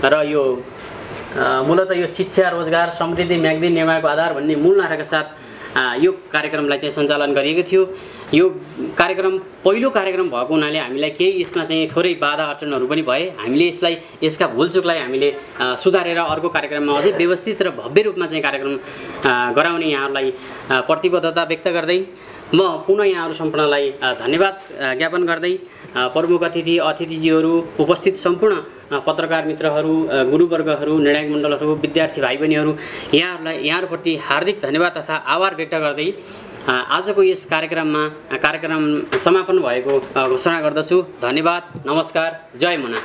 र यो मूलतः यो शिक्षा, रोजगार, समृद्धि, म्याग्दी निर्माणको आधार भन्ने मूल नाराका साथ यो कार्यक्रमलाई चाहिँ सञ्चालन गरिएको थियो। यो कार्यक्रम पहिलो कार्यक्रम भएको हुनाले हामीलाई केही यसमा चाहिँ थोरै बाधा अडचनहरू पनि भए। हामीले यसका भुलचुकलाई हामीले सुधारेर अर्को कार्यक्रममा अझै व्यवस्थित र भव्य रूपमा चाहिँ कार्यक्रम गराउने यहाँहरूलाई प्रतिबद्धता व्यक्त गर्दै म पुनः यहाँहरू सम्पूर्णलाई धन्यवाद ज्ञापन गर्दै प्रमुख अतिथिज्यूहरू, उपस्थित सम्पूर्ण पत्रकार मित्रहरू, गुरुवर्गहरू, निर्णायक मण्डलहरू, विद्यार्थी भाइ बहिनीहरू यहाँहरूप्रति हार्दिक धन्यवाद तथा आभार व्यक्त गर्दै आजको यस कार्यक्रम समापन भएको घोषणा गर्दछु। धन्यवाद, नमस्कार, जय मोना।